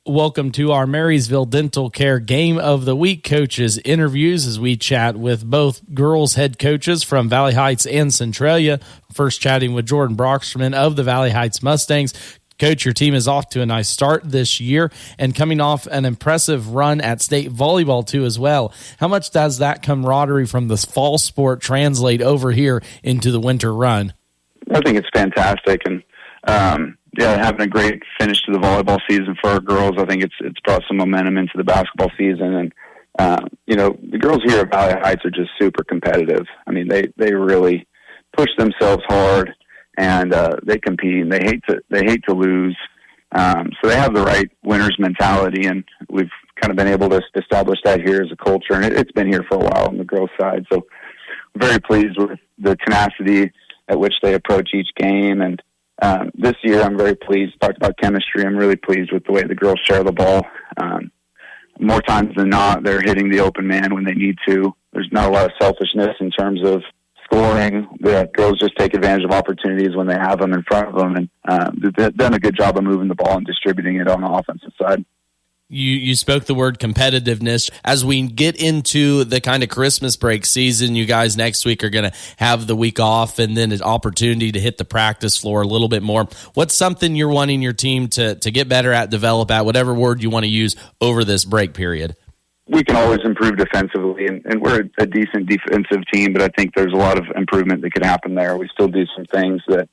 Welcome to our Marysville Dental Care Game of the Week coaches interviews as we chat with both girls head coaches from Valley Heights and Centralia. First chatting with Jordan Brocksterman of the Valley Heights Mustangs. Coach, your team is off to a nice start this year and coming off an impressive run at state volleyball too as well. How much does that camaraderie from the fall sport translate over here into the winter run? I think it's fantastic, and having a great finish to the volleyball season for our girls. I think it's brought some momentum into the basketball season, and the girls here at Valley Heights are just super competitive. I mean, they really push themselves hard, and they compete, and they hate to lose. So they have the right winner's mentality, and we've kind of been able to establish that here as a culture, and it's been here for a while on the girls' side. So very pleased with the tenacity at which they approach each game, and this year, I'm very pleased. Talked about chemistry. I'm really pleased with the way the girls share the ball. More times than not, they're hitting the open man when they need to. There's not a lot of selfishness in terms of scoring. The girls just take advantage of opportunities when they have them in front of them, and they've done a good job of moving the ball and distributing it on the offensive side. You spoke the word competitiveness. As we get into the kind of Christmas break season, you guys next week are going to have the week off and then an opportunity to hit the practice floor a little bit more. What's something you're wanting your team to get better at, develop at, whatever word you want to use over this break period? We can always improve defensively, and we're a decent defensive team, but I think there's a lot of improvement that could happen there. We still do some things that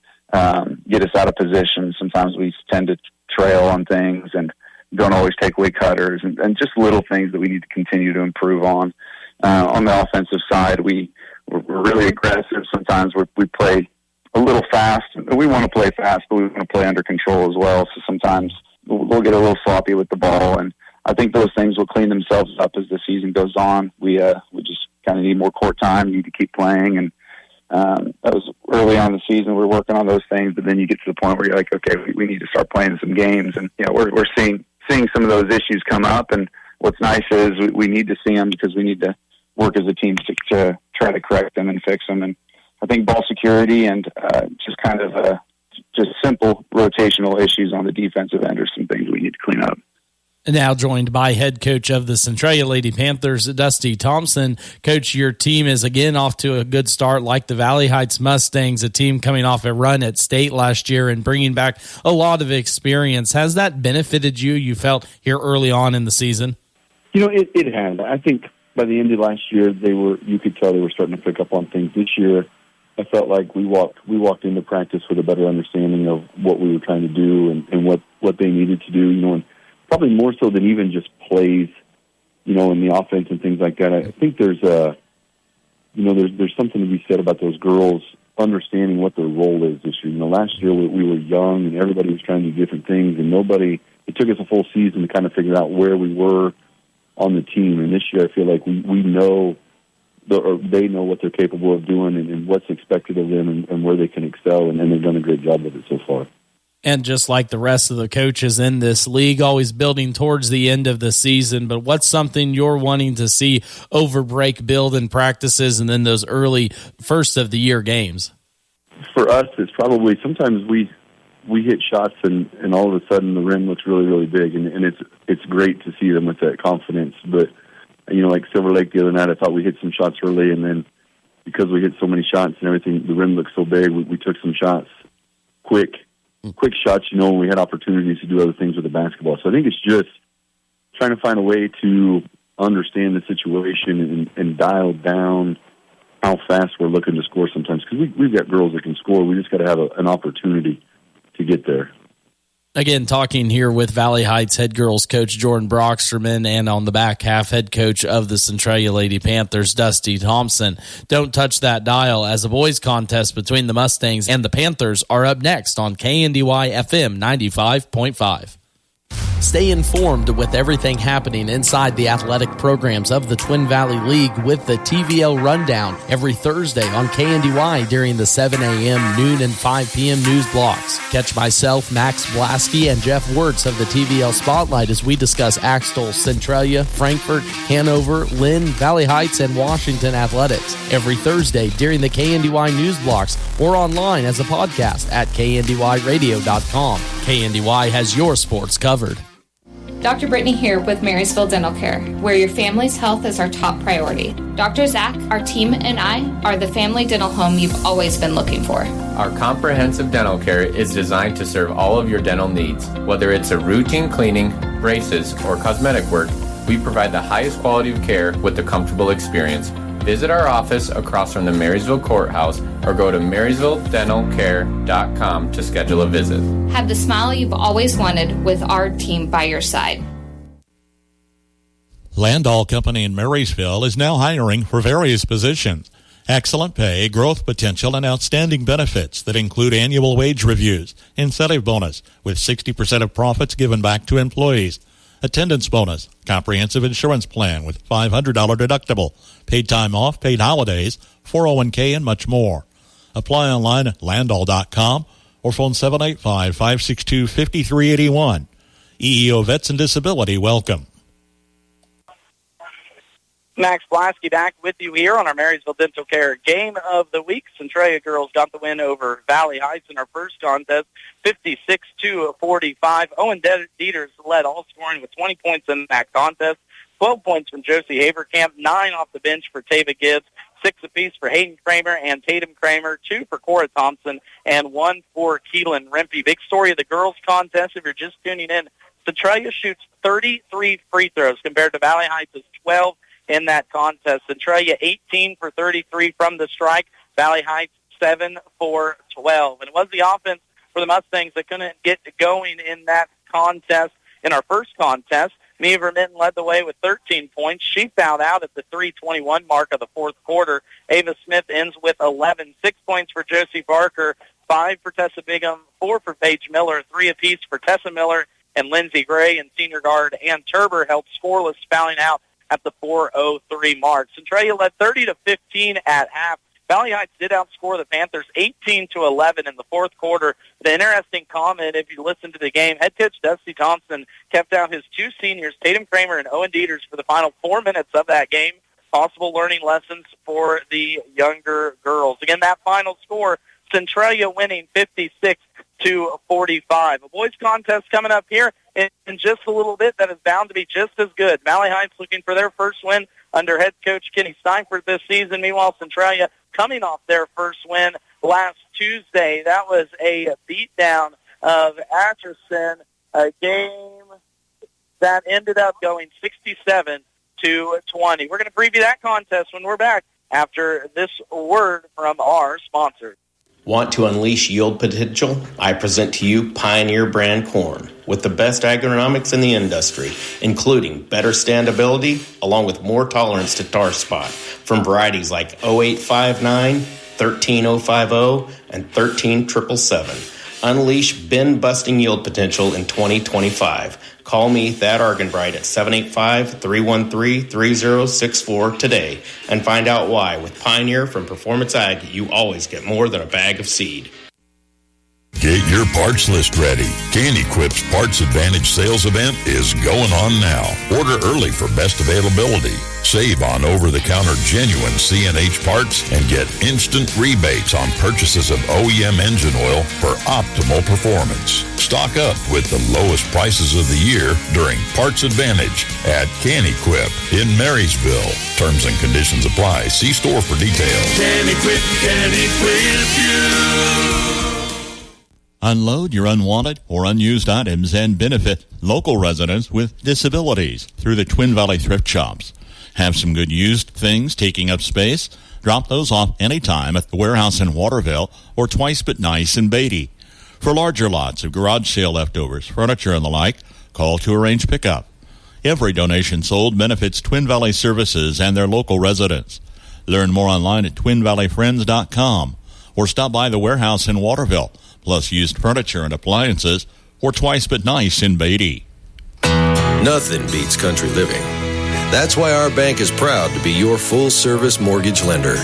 get us out of position. Sometimes we tend to trail on things and don't always take away cutters, and just little things that we need to continue to improve on. On the offensive side, we're really aggressive. Sometimes we play a little fast. We want to play fast, but we want to play under control as well. So sometimes we'll get a little sloppy with the ball, and I think those things will clean themselves up as the season goes on. We just kind of need more court time, need to keep playing, and that was early on in the season. We're working on those things, but then you get to the point where you're like, okay, we need to start playing some games, and we're seeing some of those issues come up, and what's nice is we need to see them because we need to work as a team to try to correct them and fix them. And I think ball security and just kind of just simple rotational issues on the defensive end are some things we need to clean up. Now joined by head coach of the Centralia Lady Panthers, Dusty Thompson. Coach, your team is again off to a good start like the Valley Heights Mustangs, a team coming off a run at state last year and bringing back a lot of experience. Has that benefited you felt here early on in the season? It has. I think by the end of last year, you could tell they were starting to pick up on things. This year, I felt like we walked into practice with a better understanding of what we were trying to do and what they needed to do, and probably more so than even just plays, in the offense and things like that. I think there's something to be said about those girls understanding what their role is this year. Last year we were young and everybody was trying to do different things, and it took us a full season to kind of figure out where we were on the team. And this year I feel like we know, or they know what they're capable of doing and what's expected of them and where they can excel, and they've done a great job with it so far. And just like the rest of the coaches in this league, always building towards the end of the season. But what's something you're wanting to see over break, build, and practices, and then those early first of the year games? For us, it's probably sometimes we hit shots and all of a sudden the rim looks really, really big, and it's great to see them with that confidence. But like Silver Lake the other night, I thought we hit some shots early, and then because we hit so many shots and everything, the rim looked so big. We took some shots quick shots, when we had opportunities to do other things with the basketball. So I think it's just trying to find a way to understand the situation and dial down how fast we're looking to score sometimes. Because we've got girls that can score. We just got to have an opportunity to get there. Again, talking here with Valley Heights head girls coach Jordan Brocksterman, and on the back half, head coach of the Centralia Lady Panthers, Dusty Thompson. Don't touch that dial, as a boys contest between the Mustangs and the Panthers are up next on KNDY FM 95.5. Stay informed with everything happening inside the athletic programs of the Twin Valley League with the TVL Rundown every Thursday on KNDY during the 7 a.m., noon, and 5 p.m. news blocks. Catch myself, Max Blasky, and Jeff Wirtz of the TVL Spotlight as we discuss Axtell, Centralia, Frankfort, Hanover, Lynn, Valley Heights, and Washington athletics every Thursday during the KNDY news blocks or online as a podcast at kndyradio.com. KNDY has your sports covered. Dr. Brittany here with Marysville Dental Care, where your family's health is our top priority. Dr. Zach, our team, and I are the family dental home you've always been looking for. Our comprehensive dental care is designed to serve all of your dental needs. Whether it's a routine cleaning, braces, or cosmetic work, we provide the highest quality of care with a comfortable experience. Visit our office across from the Marysville Courthouse or go to marysvilledentalcare.com to schedule a visit. Have the smile you've always wanted with our team by your side. Landall Company in Marysville is now hiring for various positions. Excellent pay, growth potential, and outstanding benefits that include annual wage reviews, incentive bonus with 60% of profits given back to employees, attendance bonus, comprehensive insurance plan with $500 deductible, paid time off, paid holidays, 401k, and much more. Apply online at landall.com or phone 785-562-5381. EEO Vets and Disability, welcome. Max Blasky back with you here on our Marysville Dental Care Game of the Week. Centralia girls got the win over Valley Heights in our first contest, 56-45. Owen Dieters led all scoring with 20 points in that contest, 12 points from Josie Haverkamp, 9 off the bench for Tava Gibbs, 6 apiece for Hayden Kramer and Tatum Kramer, 2 for Cora Thompson, and 1 for Keelan Rempe. Big story of the girls contest, if you're just tuning in, Centralia shoots 33 free throws compared to Valley Heights' 12 in that contest. Centralia 18 for 33 from the strike. Valley Heights 7 for 12. And it was the offense for the Mustangs that couldn't get going in that contest. In our first contest, Mia Vermitten led the way with 13 points. She fouled out at the 3:21 mark of the fourth quarter. Ava Smith ends with 11. 6 points for Josie Barker, 5 for Tessa Bigham, 4 for Paige Miller, 3 apiece for Tessa Miller and Lindsey Gray, and senior guard Ann Turber held scoreless, fouling out at the 4:03 mark. Centralia led 30-15 at half. Valley Heights did outscore the Panthers 18-11 in the fourth quarter. The interesting comment, if you listen to the game, head coach Dusty Thompson kept out his 2 seniors, Tatum Kramer and Owen Dieters, for the final 4 minutes of that game. Possible learning lessons for the younger girls. Again, that final score, Centralia winning 56-45. A boys contest coming up here in just a little bit that is bound to be just as good. Valley Heights looking for their first win under head coach Kenny Steinford this season. Meanwhile, Centralia coming off their first win last Tuesday. That was a beatdown of Atchison, a game that ended up going 67-20. We're going to preview that contest when we're back after this word from our sponsor. Want to unleash yield potential? I present to you Pioneer brand corn with the best agronomics in the industry, including better standability along with more tolerance to tar spot from varieties like 0859, 13050, and 13777. Unleash bin-busting yield potential in 2025. Call me, Thad Argenbright, at 785-313-3064 today and find out why. With Pioneer from Performance Ag, you always get more than a bag of seed. Get your parts list ready. Can-Equip's Parts Advantage sales event is going on now. Order early for best availability. Save on over-the-counter genuine CNH parts and get instant rebates on purchases of OEM engine oil for optimal performance. Stock up with the lowest prices of the year during Parts Advantage at Can-Equip in Marysville. Terms and conditions apply. See store for details. Can-Equip you. Unload your unwanted or unused items and benefit local residents with disabilities through the Twin Valley Thrift Shops. Have some good used things taking up space? Drop those off anytime at the warehouse in Waterville or Twice But Nice in Beatty. For larger lots of garage sale leftovers, furniture, and the like, call to arrange pickup. Every donation sold benefits Twin Valley Services and their local residents. Learn more online at twinvalleyfriends.com or stop by the warehouse in Waterville, plus used furniture and appliances, or Twice But Nice in Beatty. Nothing beats country living. That's why our bank is proud to be your full-service mortgage lender.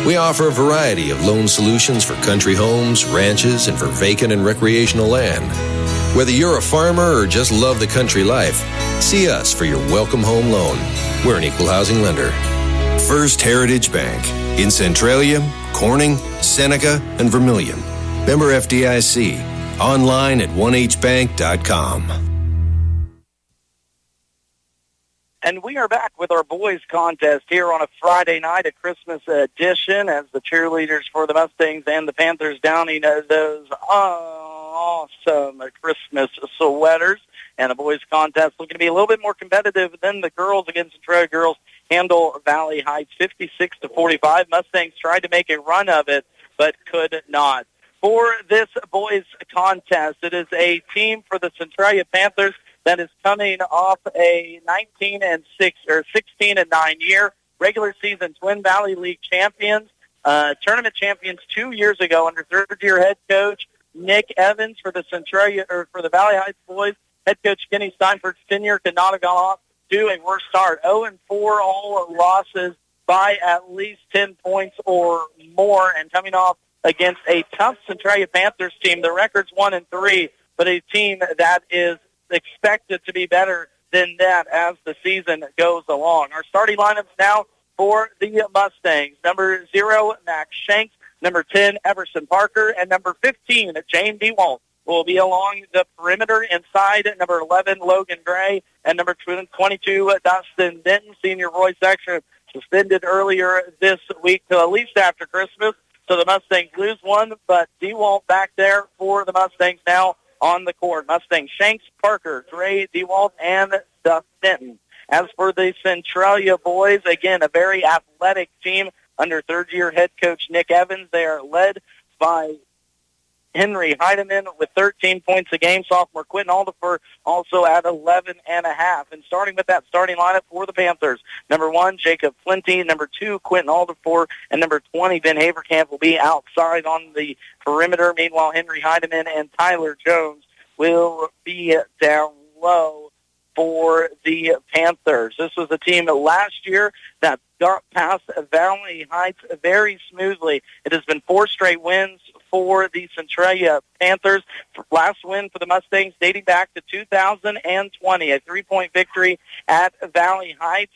We offer a variety of loan solutions for country homes, ranches, and for vacant and recreational land. Whether you're a farmer or just love the country life, see us for your welcome home loan. We're an equal housing lender. First Heritage Bank in Centralia, Corning, Seneca, and Vermilion. Member FDIC. Online at 1hbank.com. And we are back with our boys contest here on a Friday night, a Christmas edition, as the cheerleaders for the Mustangs and the Panthers downing those awesome Christmas sweaters. And the boys contest looking to be a little bit more competitive than the girls against Centralia girls. Handle Valley Heights 56-45. Mustangs tried to make a run of it, but could not. For this boys contest, it is a team for the Centralia Panthers that is coming off a 16-9 year, regular season Twin Valley League champions, tournament champions 2 years ago under third-year head coach Nick Evans for the Valley Heights boys. Head coach Kenny Steinford's tenure could not have gone off to a worse start. 0-4, all losses by at least 10 points or more, and coming off against a tough Centralia Panthers team. The record's 1-3, but a team that is expected to be better than that as the season goes along. Our starting lineups now for the Mustangs. Number 0, Max Shanks. Number 10, Everson Parker. And number 15, Jane DeWalt will be along the perimeter inside. Number 11, Logan Gray. And number 22, Dustin Denton. Senior Roy Section suspended earlier this week till at least after Christmas. So the Mustangs lose one, but DeWalt back there for the Mustangs now on the court. Mustang Shanks, Parker, Gray, DeWalt, and Dustin Denton. As for the Centralia boys, again, a very athletic team under third-year head coach Nick Evans. They are led by Henry Heidemann with 13 points a game. Sophomore Quentin Alderfer also at 11.5. And starting with that starting lineup for the Panthers, number 1, Jacob Flinty. Number 2, Quentin Alderfer. And number 20, Ben Haverkamp will be outside on the perimeter. Meanwhile, Henry Heidemann and Tyler Jones will be down low for the Panthers. This was a team last year that got past Valley Heights very smoothly. It has been 4 straight wins for the Centralia Panthers. Last win for the Mustangs dating back to 2020, a 3-point victory at Valley Heights.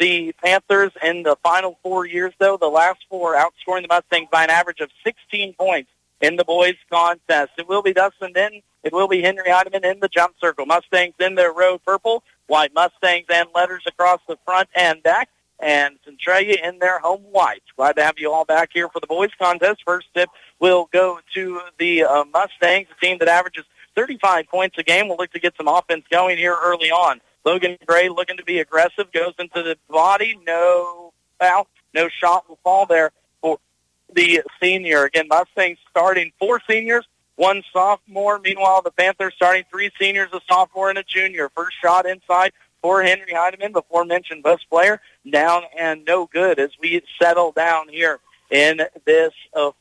The Panthers in the final 4 years, though, the last 4 outscoring the Mustangs by an average of 16 points in the boys' contest. It will be Dustin Denton. It will be Henry Heidemann in the jump circle. Mustangs in their road purple, white Mustangs and letters across the front and back, and Centralia in their home whites. Glad to have you all back here for the boys' contest. First tip will go to the Mustangs, a team that averages 35 points a game. We'll look to get some offense going here early on. Logan Gray looking to be aggressive, goes into the body. No foul. No shot will fall there for the senior. Again, Mustangs starting 4 seniors, 1 sophomore. Meanwhile, the Panthers starting 3 seniors, a sophomore and a junior. First shot inside for Henry Heidemann, before mentioned bus player, down and no good as we settle down here in this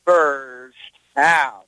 first half.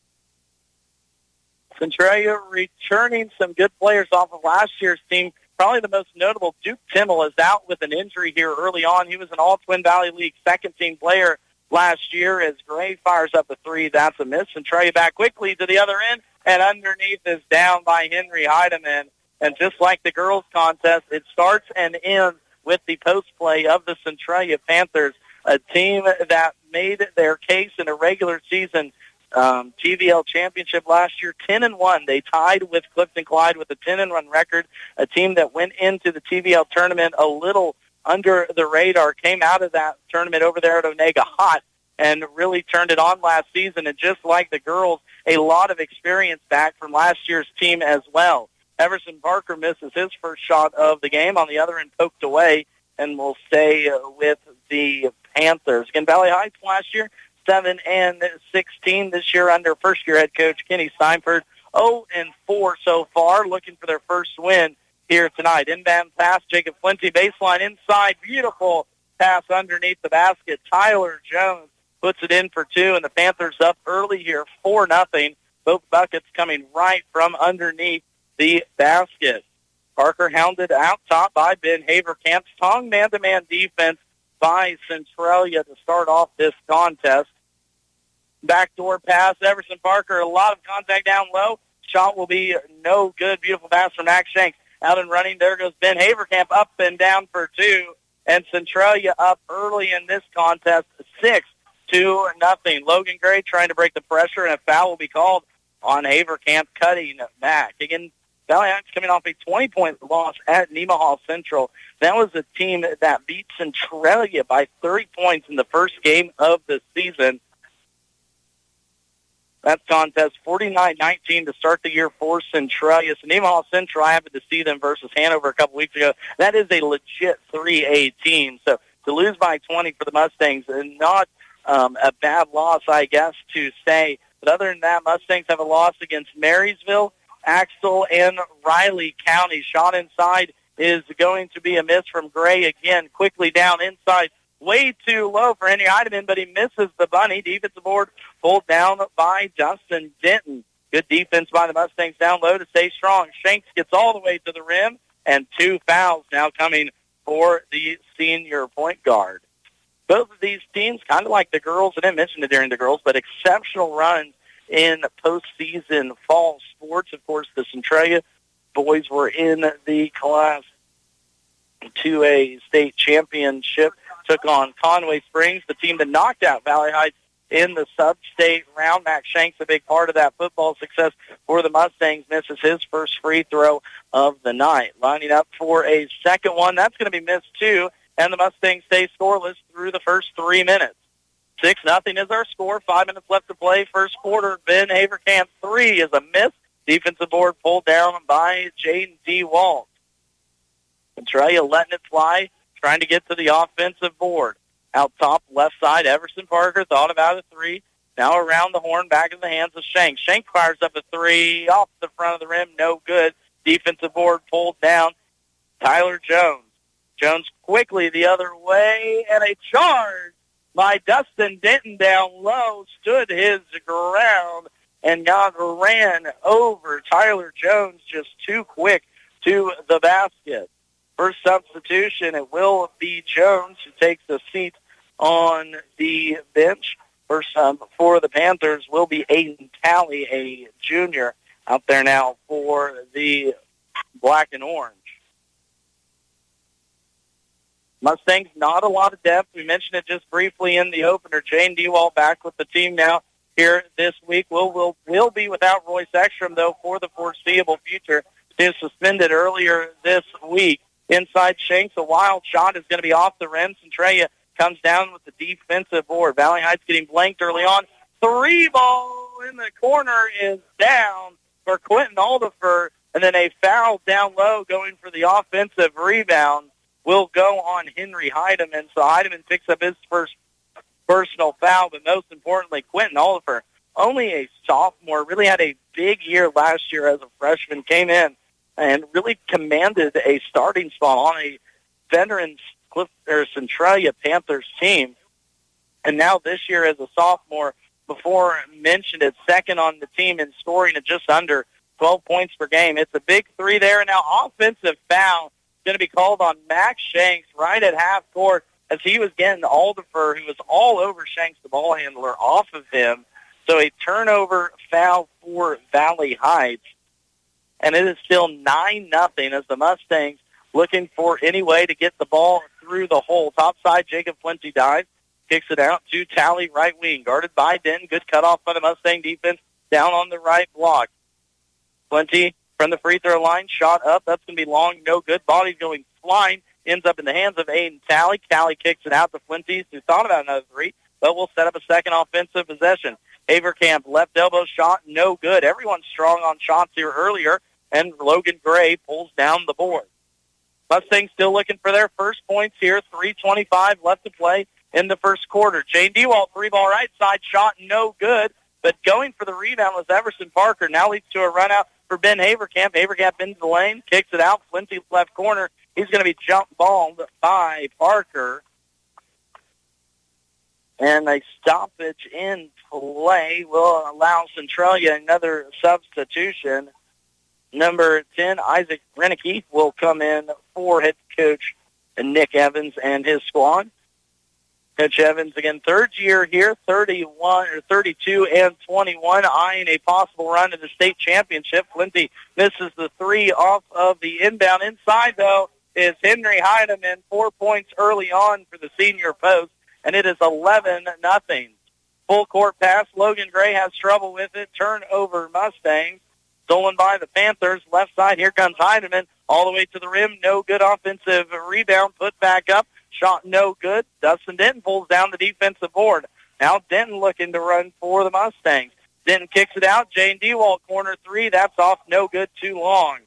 Centralia returning some good players off of last year's team. Probably the most notable, Duke Timmel, is out with an injury here early on. He was an all-Twin Valley League second-team player last year as Gray fires up a 3. That's a miss. Centralia back quickly to the other end, and underneath is down by Henry Heidemann. And just like the girls' contest, it starts and ends with the post play of the Centralia Panthers, a team that made their case in a regular season TVL championship last year, 10-1. They tied with Clifton Clyde with a 10-1 record, a team that went into the TVL tournament a little under the radar, came out of that tournament over there at Onega hot and really turned it on last season. And just like the girls, a lot of experience back from last year's team as well. Everson Parker misses his first shot of the game. On the other end, poked away, and will stay with the Panthers. Again, Valley Heights last year, 7-16. This year under first-year head coach Kenny Steinford, 0-4 so far, looking for their first win here tonight. Inbound pass, Jacob Flinty, baseline inside, beautiful pass underneath the basket. Tyler Jones puts it in for 2, and the Panthers up early here, 4-0. Both buckets coming right from underneath the basket. Parker hounded out top by Ben Haverkamp. Strong man-to-man defense by Centralia to start off this contest. Backdoor pass, Everson Parker, a lot of contact down low. Shot will be no good. Beautiful pass from Max Shanks. Out and running, there goes Ben Haverkamp, up and down for 2. And Centralia up early in this contest, 6-0. Logan Gray trying to break the pressure, and a foul will be called on Haverkamp cutting back. Again, Valley Heights coming off a 20-point loss at Nemaha Central. That was a team that beat Centralia by 30 points in the first game of the season. That contest 49-19 to start the year for Centralia. So Nemaha Central, I happened to see them versus Hanover a couple weeks ago. That is a legit 3A team. So to lose by 20 for the Mustangs, and not a bad loss, I guess, to say. But other than that, Mustangs have a loss against Marysville, Axtell, and Riley County. Shot inside is going to be a miss from Gray again. Quickly down inside. Way too low for Henry Heidemann, but he misses the bunny. Defensive board pulled down by Dustin Denton. Good defense by the Mustangs down low to stay strong. Shanks gets all the way to the rim, and 2 fouls now coming for the senior point guard. Both of these teams, kind of like the girls, I didn't mention it during the girls, but exceptional runs in postseason fall sports. Of course, the Centralia boys were in the Class 2A state championship, took on Conway Springs, the team that knocked out Valley Heights in the sub-state round. Max Shanks, a big part of that football success for the Mustangs, misses his first free throw of the night. Lining up for a second one. That's going to be missed too, and the Mustangs stay scoreless through the first 3 minutes. 6-0 is our score. 5 minutes left to play. First quarter, Ben Haverkamp 3 is a miss. Defensive board pulled down by Jaden D. Walt. Centralia letting it fly, trying to get to the offensive board. Out top, left side, Everson Parker thought about a 3. Now around the horn, back in the hands of Shank. Shank fires up a 3 off the front of the rim, no good. Defensive board pulled down. Tyler Jones. Jones quickly the other way, and a charge by Dustin Denton down low, stood his ground, and ran over Tyler Jones just too quick to the basket. First substitution, it will be Jones who takes a seat on the bench. First for the Panthers will be Aiden Talley, a junior, out there now for the black and orange. Mustangs, not a lot of depth. We mentioned it just briefly in the opener. Jane Dewall back with the team now here this week. Will be without Royce Ekstrom, though, for the foreseeable future. He was suspended earlier this week. Inside Shanks, a wild shot is going to be off the rim. Centralia comes down with the defensive board. Valley Heights getting blanked early on. 3 ball in the corner is down for Quentin Aldifer, and then a foul down low going for the offensive rebound will go on Henry Heidemann. So Heidemann picks up his first personal foul, but most importantly, Quentin Aldifer, only a sophomore, really had a big year last year as a freshman, came in and really commanded a starting spot on a veteran Centralia Panthers team. And now this year as a sophomore, before mentioned it, second on the team in scoring at just under 12 points per game. It's a big 3 there. And now offensive foul going to be called on Max Shanks right at half court as he was getting Aldifer, who was all over Shanks, the ball handler, off of him. So a turnover foul for Valley Heights. And it is still 9-0 as the Mustangs looking for any way to get the ball through the hole. Top side, Jacob Flinty dives, kicks it out to Talley, right wing, guarded by Den. Good cutoff by the Mustang defense down on the right block. Flinty from the free throw line, shot up. That's going to be long, no good. Body's going flying, ends up in the hands of Aiden Talley. Talley kicks it out to Flinty, who thought about another 3, but will set up a second offensive possession. Haverkamp, left elbow shot, no good. Everyone's strong on shots here earlier, and Logan Gray pulls down the board. Mustangs still looking for their first points here. 3:25 left to play in the first quarter. Jane Dewalt, 3-ball right side, shot no good, but going for the rebound was Everson Parker. Now leads to a run out for Ben Haverkamp. Haverkamp into the lane, kicks it out. Flinty left corner. He's going to be jump balled by Parker. And a stoppage in play will allow Centralia another substitution. Number 10, Isaac Renicky, will come in for head coach Nick Evans and his squad. Coach Evans, again, third year here, 32 and 21, eyeing a possible run to the state championship. Flinty misses the 3 off of the inbound. Inside, though, is Henry Heidemann, 4 points early on for the senior post, and it is 11-0. Full court pass. Logan Gray has trouble with it. Turnover Mustangs. stolen by the Panthers. Left side, here comes Heidemann, all the way to the rim. No good offensive rebound. Put back up. Shot no good. Dustin Denton pulls down the defensive board. Now Denton looking to run for the Mustangs. Denton kicks it out. Jane DeWalt, corner three. That's off. No good. Too long.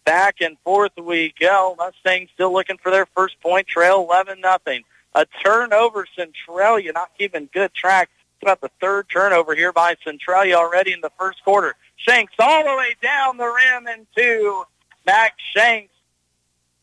Back and forth we go. Mustangs still looking for their first point. Trail 11-0. A turnover, Centralia not keeping good track. It's about the third turnover here by Centralia already in the first quarter. Shanks all the way down the rim and two. Max Shanks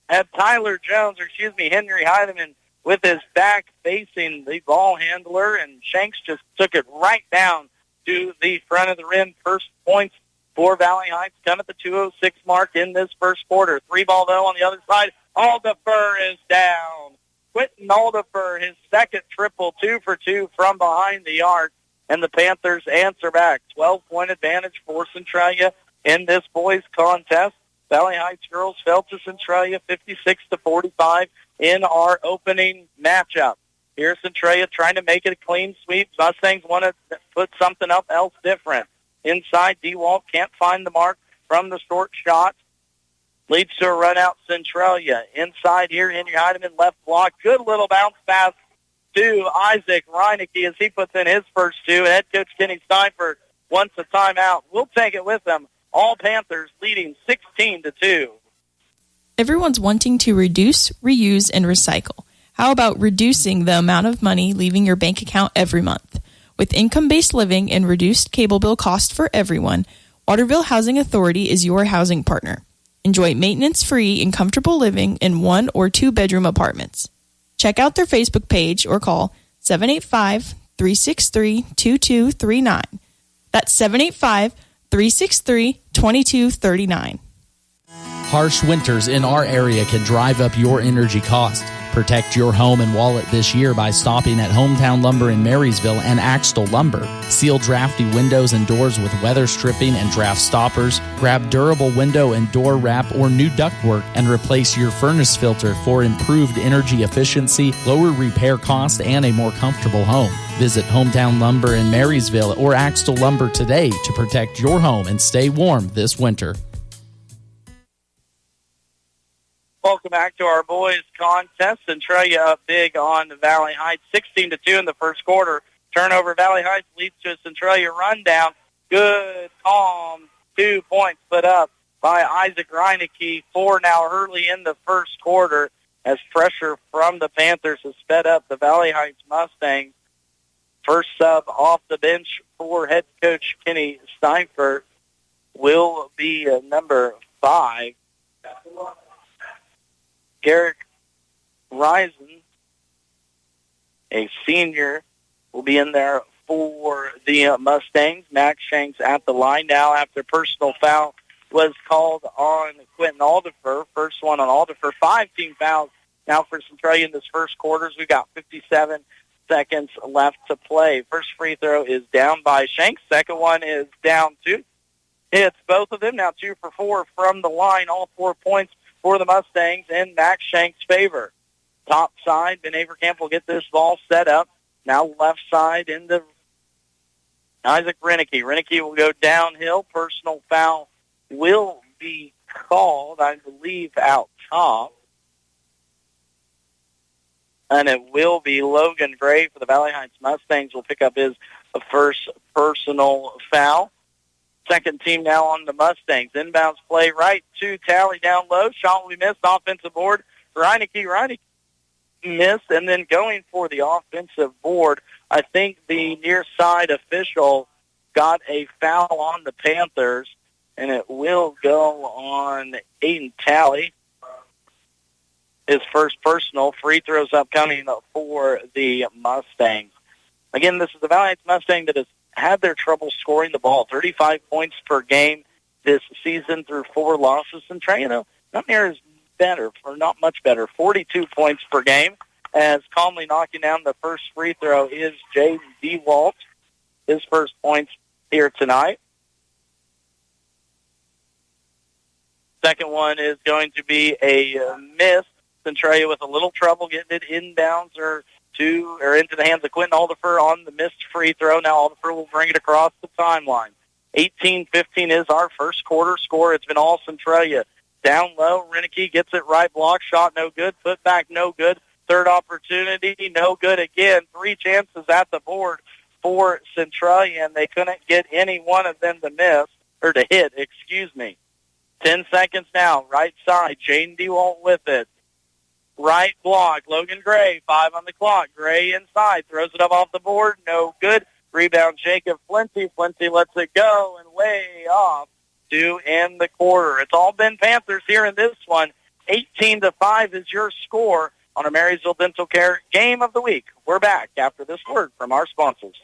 had Henry Heidemann with his back facing the ball handler, and Shanks just took it right down to the front of the rim. First points for Valley Heights come at the 2:06 mark in this first quarter. 3-ball, though, on the other side. Alderfer is down. Quentin Alderfer, his second triple, 2 for 2 from behind the arc, and the Panthers answer back. 12-point advantage for Centralia in this boys contest. Valley Heights girls fell to Centralia 56-45 in our opening matchup. Here's Centralia trying to make it a clean sweep. Mustangs want to put something up else different. Inside, DeWalt can't find the mark from the short shot. Leads to a run out Centralia. Inside here, Henry Heidemann, left block. Good little bounce pass to Isaac Reinecke as he puts in his first two. And head coach Kenny Steinford wants a timeout. We'll take it with them. All Panthers leading 16-2. Everyone's wanting to reduce, reuse, and recycle. How about reducing the amount of money leaving your bank account every month? With income-based living and reduced cable bill cost for everyone, Waterville Housing Authority is your housing partner. Enjoy maintenance-free and comfortable living in 1- or 2-bedroom apartments. Check out their Facebook page or call 785-363-2239. That's 785-363-2239. Harsh winters in our area can drive up your energy cost. Protect your home and wallet this year by stopping at Hometown Lumber in Marysville and Axtell Lumber. Seal drafty windows and doors with weather stripping and draft stoppers. Grab durable window and door wrap or new ductwork and replace your furnace filter for improved energy efficiency, lower repair cost, and a more comfortable home. Visit Hometown Lumber in Marysville or Axtell Lumber today to protect your home and stay warm this winter. Welcome back to our boys contest. Centralia up big on the Valley Heights, 16-2 in the first quarter. Turnover, Valley Heights leads to a Centralia rundown. Good, calm, 2 points put up by Isaac Reinecke. 4 now early in the first quarter as pressure from the Panthers has sped up the Valley Heights Mustangs. First sub off the bench for head coach Kenny Steinfurt will be number 5. Garrick Risen, a senior, will be in there for the Mustangs. Max Shanks at the line now after personal foul was called on Quentin Alderfer. First one on Alderfer. 5 team fouls now for Centralia in this first quarter. We've got 57 seconds left to play. First free throw is down by Shanks. Second one is down 2. Hits both of them. Now 2 for 4 from the line. All 4 points for the Mustangs in Max Shank's favor. Top side, Ben Avercamp will get this ball set up. Now left side into Isaac Reinecke. Reinecke will go downhill. Personal foul will be called, I believe, out top. And it will be Logan Gray for the Valley Heights Mustangs will pick up his first personal foul. Second team now on the Mustangs. Inbounds play right to Tally down low. Shot will be missed. Offensive board. Reinecke missed. And then going for the offensive board, I think the near side official got a foul on the Panthers, and it will go on Aiden Tally. His first personal. Free throws upcoming for the Mustangs. Again, this is the Valley Heights Mustang that has had their trouble scoring the ball. 35 points per game this season through 4 losses. Centralia, not near as better, or not much better. 42 points per game. As calmly knocking down the first free throw is Jaden DeWalt. His first points here tonight. Second one is going to be a miss. Centralia with a little trouble getting it inbounds or into the hands of Quentin Alderfer on the missed free throw. Now Alderfer will bring it across the timeline. 18-15 is our first quarter score. It's been all Centralia. Down low, Renicky gets it right, block shot, no good. Put back, no good. Third opportunity, no good again. 3 chances at the board for Centralia, and they couldn't get any one of them to miss, or to hit, 10 seconds now, right side, Jaden DeWalt with it. Right block, Logan Gray, 5 on the clock. Gray inside, throws it up off the board, no good. Rebound, Jacob Flinty. Flinty lets it go, and way off to end the quarter. It's all been Panthers here in this one. 18-5 is your score on our Marysville Dental Care Game of the Week. We're back after this word from our sponsors.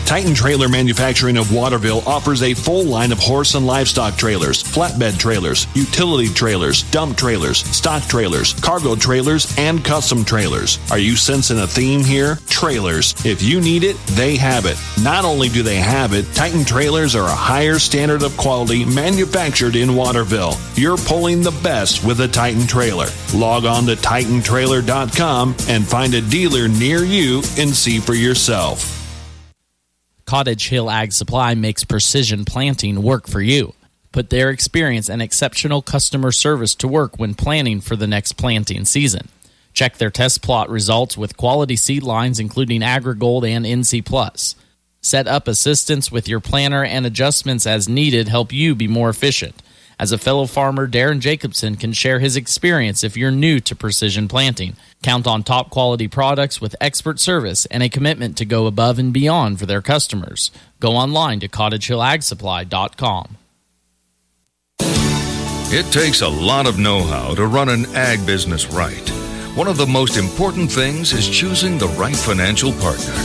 Titan Trailer Manufacturing of Waterville offers a full line of horse and livestock trailers, flatbed trailers, utility trailers, dump trailers, stock trailers, cargo trailers, and custom trailers. Are you sensing a theme here? Trailers. If you need it, they have it. Not only do they have it, Titan Trailers are a higher standard of quality manufactured in Waterville. You're pulling the best with a Titan Trailer. Log on to TitanTrailer.com and find a dealer near you and see for yourself. Cottage Hill Ag Supply makes precision planting work for you. Put their experience and exceptional customer service to work when planning for the next planting season. Check their test plot results with quality seed lines including AgriGold and NC+. Set up assistance with your planner and adjustments as needed help you be more efficient. As a fellow farmer, Darren Jacobson can share his experience if you're new to precision planting. Count on top quality products with expert service and a commitment to go above and beyond for their customers. Go online to cottagehillagsupply.com. It takes a lot of know-how to run an ag business right. One of the most important things is choosing the right financial partner.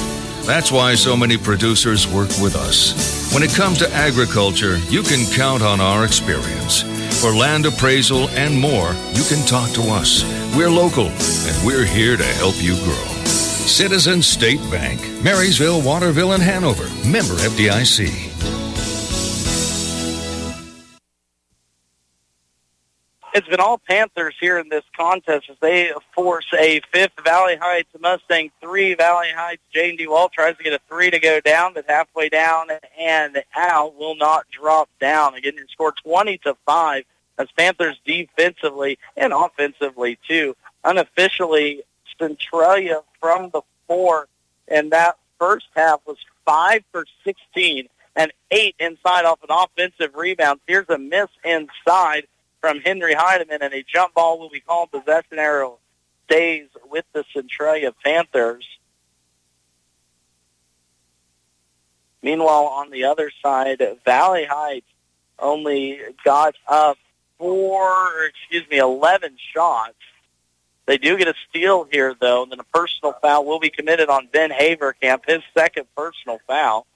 That's why so many producers work with us. When it comes to agriculture, you can count on our experience. For land appraisal and more, you can talk to us. We're local, and we're here to help you grow. Citizens State Bank, Marysville, Waterville, and Hanover. Member FDIC. It's been all Panthers here in this contest as they force a 5th Valley Heights Mustang 3. Valley Heights, Jaden DeWalt tries to get a 3 to go down, but halfway down and out will not drop down. Again, your score 20-5 as Panthers defensively and offensively too. Unofficially, Centralia from the 4 in that first half was 5 for 16 and 8 inside off an offensive rebound. Here's a miss inside from Henry Heidemann, and a jump ball will be called. Possession arrow stays with the Centralia Panthers. Meanwhile, on the other side, Valley Heights only got up 11 shots. They do get a steal here, though, and then a personal foul will be committed on Ben Haverkamp, his second personal foul.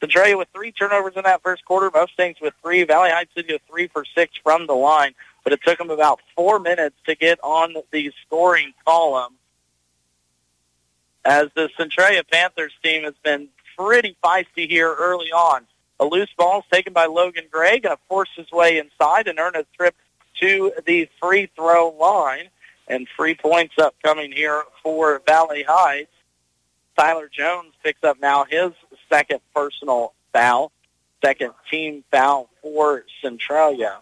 Centralia with 3 turnovers in that first quarter. Mustangs with 3. Valley Heights did go 3 for 6 from the line, but it took them about 4 minutes to get on the scoring column as the Centralia Panthers team has been pretty feisty here early on. A loose ball is taken by Logan Gray, going to force his way inside and earn a trip to the free throw line, and 3 points upcoming here for Valley Heights. Tyler Jones picks up now his second personal foul, second team foul for Centralia.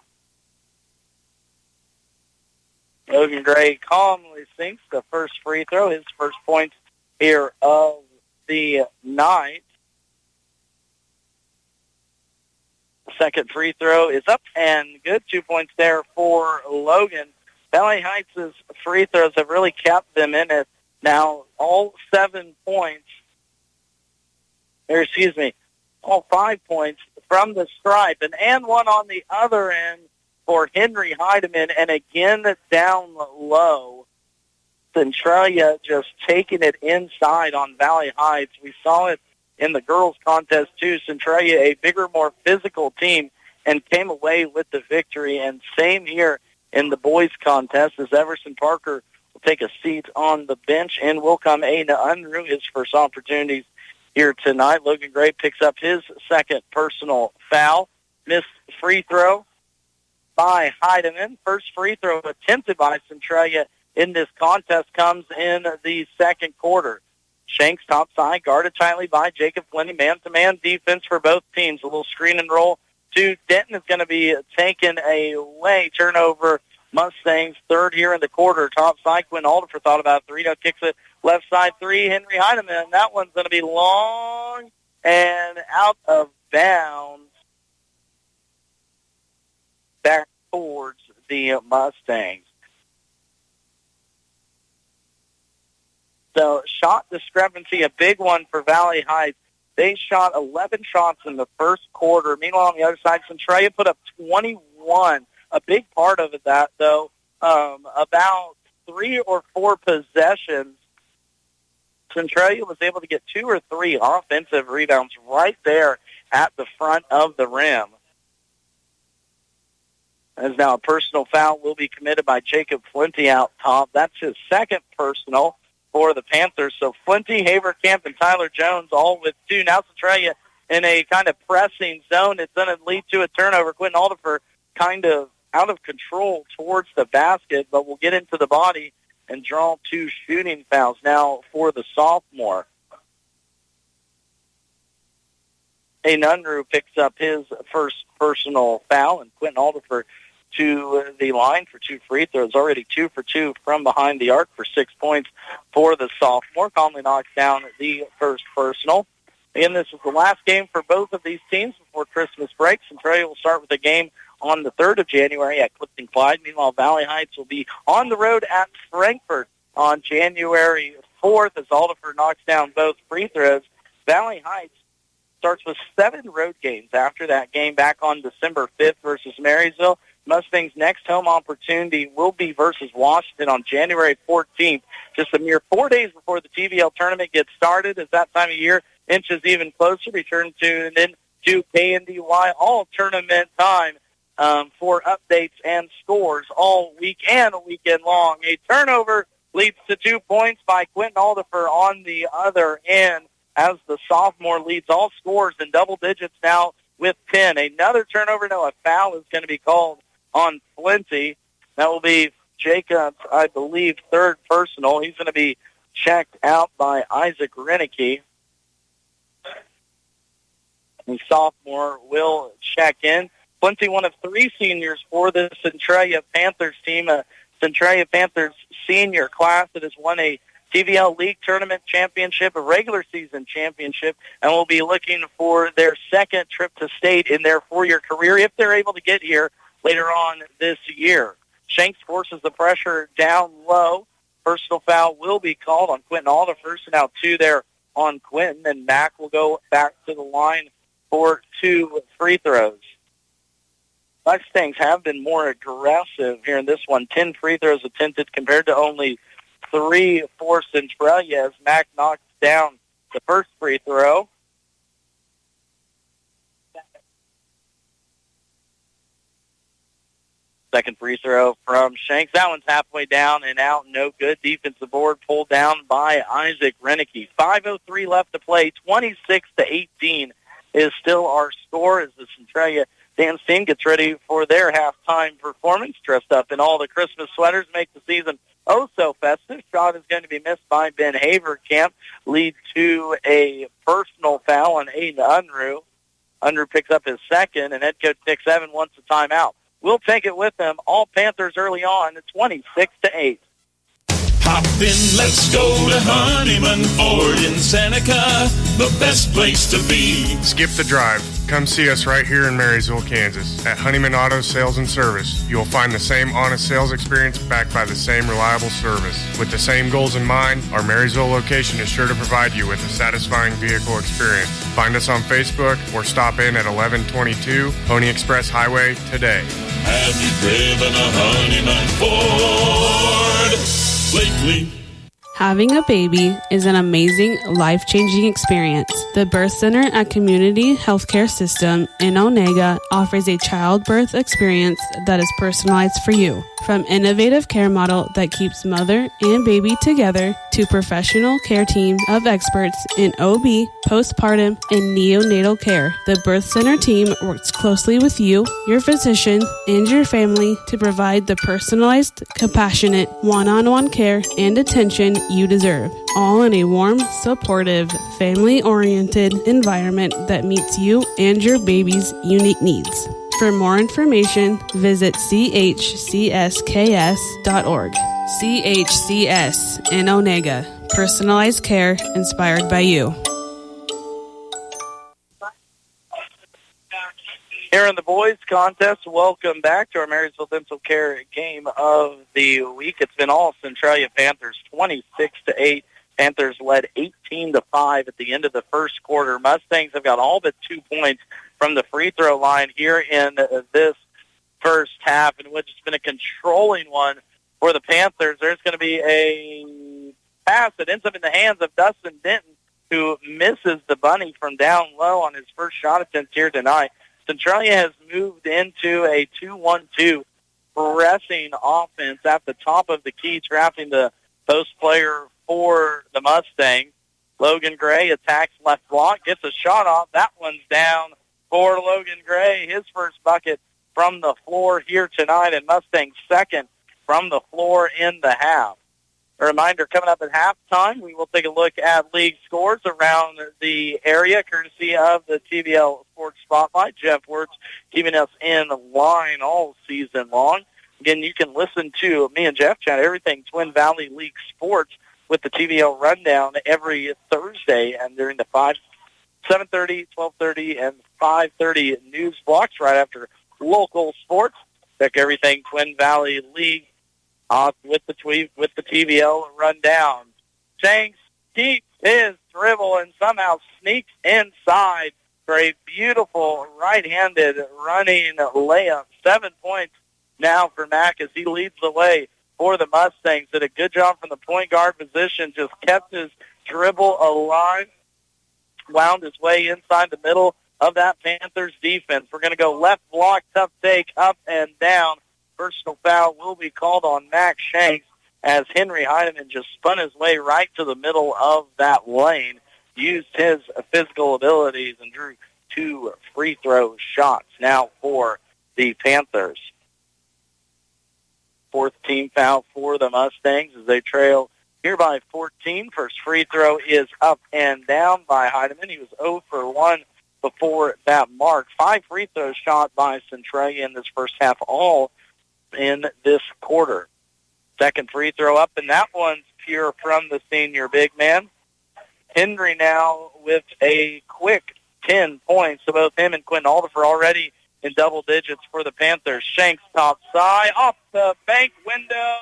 Logan Gray calmly sinks the first free throw, his first point here of the night. Second free throw is up and good. 2 points there for Logan. Valley Heights' free throws have really kept them in it. Now, all 7 points, all 5 points from the stripe, and one on the other end for Henry Heidemann, and again down low. Centralia just taking it inside on Valley Heights. We saw it in the girls' contest too. Centralia, a bigger, more physical team, and came away with the victory, and same here in the boys' contest as Everson Parker will take a seat on the bench, and will come Aiden Unruh his first opportunities here tonight. Logan Gray picks up his second personal foul. Missed free throw by Heidemann. First free throw attempted by Centralia in this contest comes in the second quarter. Shanks top side, guarded tightly by Jacob Flinty. Man-to-man defense for both teams. A little screen and roll to Denton is going to be taken away. Turnover, Mustangs, third here in the quarter. Top side, Quinn Alderfer thought about three. Now kicks it left side three. Henry Heidemann. That one's going to be long and out of bounds back towards the Mustangs. So shot discrepancy, a big one for Valley Heights. They shot 11 shots in the first quarter. Meanwhile, on the other side, Centralia put up 21. A big part of it, that, though, about 3 or 4 possessions, Centralia was able to get 2 or 3 offensive rebounds right there at the front of the rim. As now a personal foul will be committed by Jacob Flinty out top. That's his second personal for the Panthers. So Flinty, Haverkamp, and Tyler Jones all with 2. Now Centralia in a kind of pressing zone. It's going to lead to a turnover. Quentin Alderfer kind of out of control towards the basket, but will get into the body and draw 2 shooting fouls now for the sophomore. Aiden Unruh picks up his first personal foul, and Quentin Alderfer to the line for 2 free throws. Already 2 for 2 from behind the arc for 6 points for the sophomore. Calmly knocks down the first personal. Again, this is the last game for both of these teams before Christmas break. Centralia will start with a game on the 3rd of January at Clifton Clyde. Meanwhile, Valley Heights will be on the road at Frankfort on January 4th as Alderfer knocks down both free throws. Valley Heights starts with 7 road games after that game back on December 5th versus Marysville. Mustang's next home opportunity will be versus Washington on January 14th, just a mere 4 days before the TVL tournament gets started. As that time of year inches even closer, we turn to KNDY all tournament time for updates and scores all week and weekend long. A turnover leads to 2 points by Quentin Alderfer on the other end as the sophomore leads all scores in double digits now with 10. Another turnover, a foul is going to be called on Flinty. That will be Jacob's, I believe, 3rd personal. He's going to be checked out by Isaac Renicky. The sophomore will check in. Flinty, one of 3 seniors for the Centralia Panthers team, a Centralia Panthers senior class that has won a TVL League Tournament Championship, a regular season championship, and will be looking for their 2nd trip to state in their 4-year career if they're able to get here later on this year. Shanks forces the pressure down low. Personal foul will be called on Quentin Alderfer. So now 2 there on Quentin, and Mack will go back to the line for 2 free throws. Mustangs have been more aggressive here in this one. 10 free throws attempted compared to only 3 for Centralia as Mack knocks down the first free throw. Second free throw from Shanks. That one's halfway down and out. No good. Defensive board pulled down by Isaac Renicky. 5:03 left to play. 26-18 is still our score as the Centralia dance team gets ready for their halftime performance. Dressed up in all the Christmas sweaters, make the season oh so festive. Shot is going to be missed by Ben Haverkamp. Leads to a personal foul on Aiden Unruh. Unruh picks up his 2nd, and head coach Nick Evan wants a timeout. We'll take it with them. All Panthers early on, 26-8. Hop in, let's go to Honeyman Ford in Seneca, the best place to be. Skip the drive. Come see us right here in Marysville, Kansas. At Honeyman Auto Sales and Service, you will find the same honest sales experience backed by the same reliable service. With the same goals in mind, our Marysville location is sure to provide you with a satisfying vehicle experience. Find us on Facebook or stop in at 1122 Pony Express Highway today. Have you driven a Honeyman Ford lately? Having a baby is an amazing, life-changing experience. The Birth Center at Community Healthcare System in Onega offers a childbirth experience that is personalized for you. From innovative care model that keeps mother and baby together to professional care team of experts in OB, postpartum, and neonatal care, the Birth Center team works closely with you, your physician, and your family to provide the personalized, compassionate, one-on-one care and attention you deserve, all in a warm, supportive, family-oriented environment that meets you and your baby's unique needs. For more information, visit chcsks.org. CHCS in Onega. Personalized care inspired by you. Here in the boys contest, welcome back to our Marysville Dental Care game of the week. It's been all Centralia Panthers, 26-8. Panthers led 18-5 at the end of the first quarter. Mustangs have got all but 2 points from the free throw line here in this first half, in which it's been a controlling one for the Panthers. There's going to be a pass that ends up in the hands of Dustin Denton, who misses the bunny from down low on his first shot attempt here tonight. Centralia has moved into a 2-1-2 pressing offense at the top of the key, trapping the post player for the Mustangs. Logan Gray attacks left block, gets a shot off. That one's down for Logan Gray, his first bucket from the floor here tonight, and Mustangs second from the floor in the half. A reminder, coming up at halftime, we will take a look at league scores around the area, courtesy of the TVL Sports Spotlight. Jeff Wirtz keeping us in line all season long. Again, you can listen to me and Jeff chat everything Twin Valley League sports with the TVL Rundown every Thursday and during the 7:30, 12:30, and 5:30 news blocks right after local sports. Check everything Twin Valley League with the TVL Rundown. Shanks keeps his dribble and somehow sneaks inside for a beautiful right-handed running layup. 7 points now for Mack as he leads the way for the Mustangs. Did a good job from the point guard position, just kept his dribble alive, wound his way inside the middle of that Panthers defense. We're going to go left block, tough take, up and down. Personal foul will be called on Max Shanks as Henry Heidemann just spun his way right to the middle of that lane, used his physical abilities, and drew 2 free throw shots now for the Panthers. 4th team foul for the Mustangs as they trail here by 14. First free throw is up and down by Heidemann. He was 0 for 1 before that mark. 5 free throws shot by Centralia in this first half, all in this quarter. Second free throw up, and that one's pure from the senior big man. Henry now with a quick 10 points. So both him and Quentin Aldifer already in double digits for the Panthers. Shanks top side, off the bank window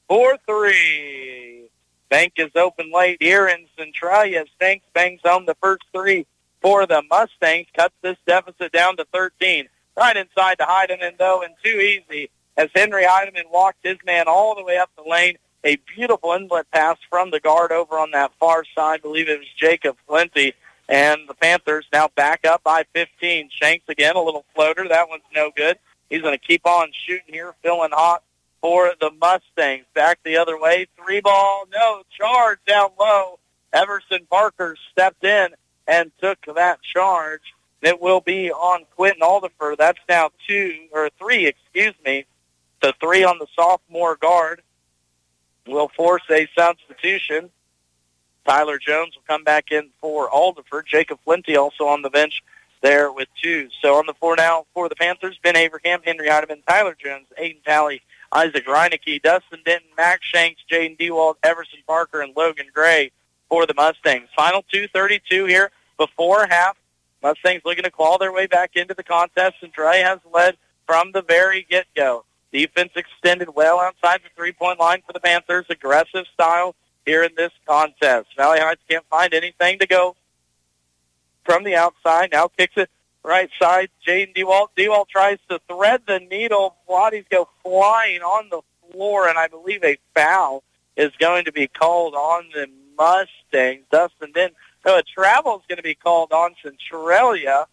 for 3. Bank is open late here in Centralia. Shanks bangs home the first 3 for the Mustangs, cuts this deficit down to 13. Right inside to Heidemann, though, and too easy as Henry Heidemann walked his man all the way up the lane. A beautiful inlet pass from the guard over on that far side. I believe it was Jacob Flinty. And the Panthers now back up by 15. Shanks again, a little floater. That one's no good. He's going to keep on shooting here, feeling hot for the Mustangs. Back the other way. 3 ball, no charge down low. Everson Parker stepped in and took that charge. It will be on Quentin Aldifer. That's now 3, So 3 on the sophomore guard will force a substitution. Tyler Jones will come back in for Aldifer. Jacob Flinty also on the bench there with 2. So on the floor now for the Panthers, Ben Avercamp, Henry Heidemann, Tyler Jones, Aiden Talley, Isaac Reinecke, Dustin Denton, Max Shanks, Jaden Dewald, Everson Parker, and Logan Gray for the Mustangs. Final 2:32 here before half. Mustangs looking to claw their way back into the contest, and Trey has led from the very get-go. Defense extended well outside the three-point line for the Panthers. Aggressive style here in this contest. Valley Heights can't find anything to go from the outside. Now kicks it right side. Jaden Dewalt. Dewalt tries to thread the needle. Bodies go flying on the floor, and I believe a foul is going to be called on the Mustangs. Dustin Denton. So a travel is going to be called on Centralia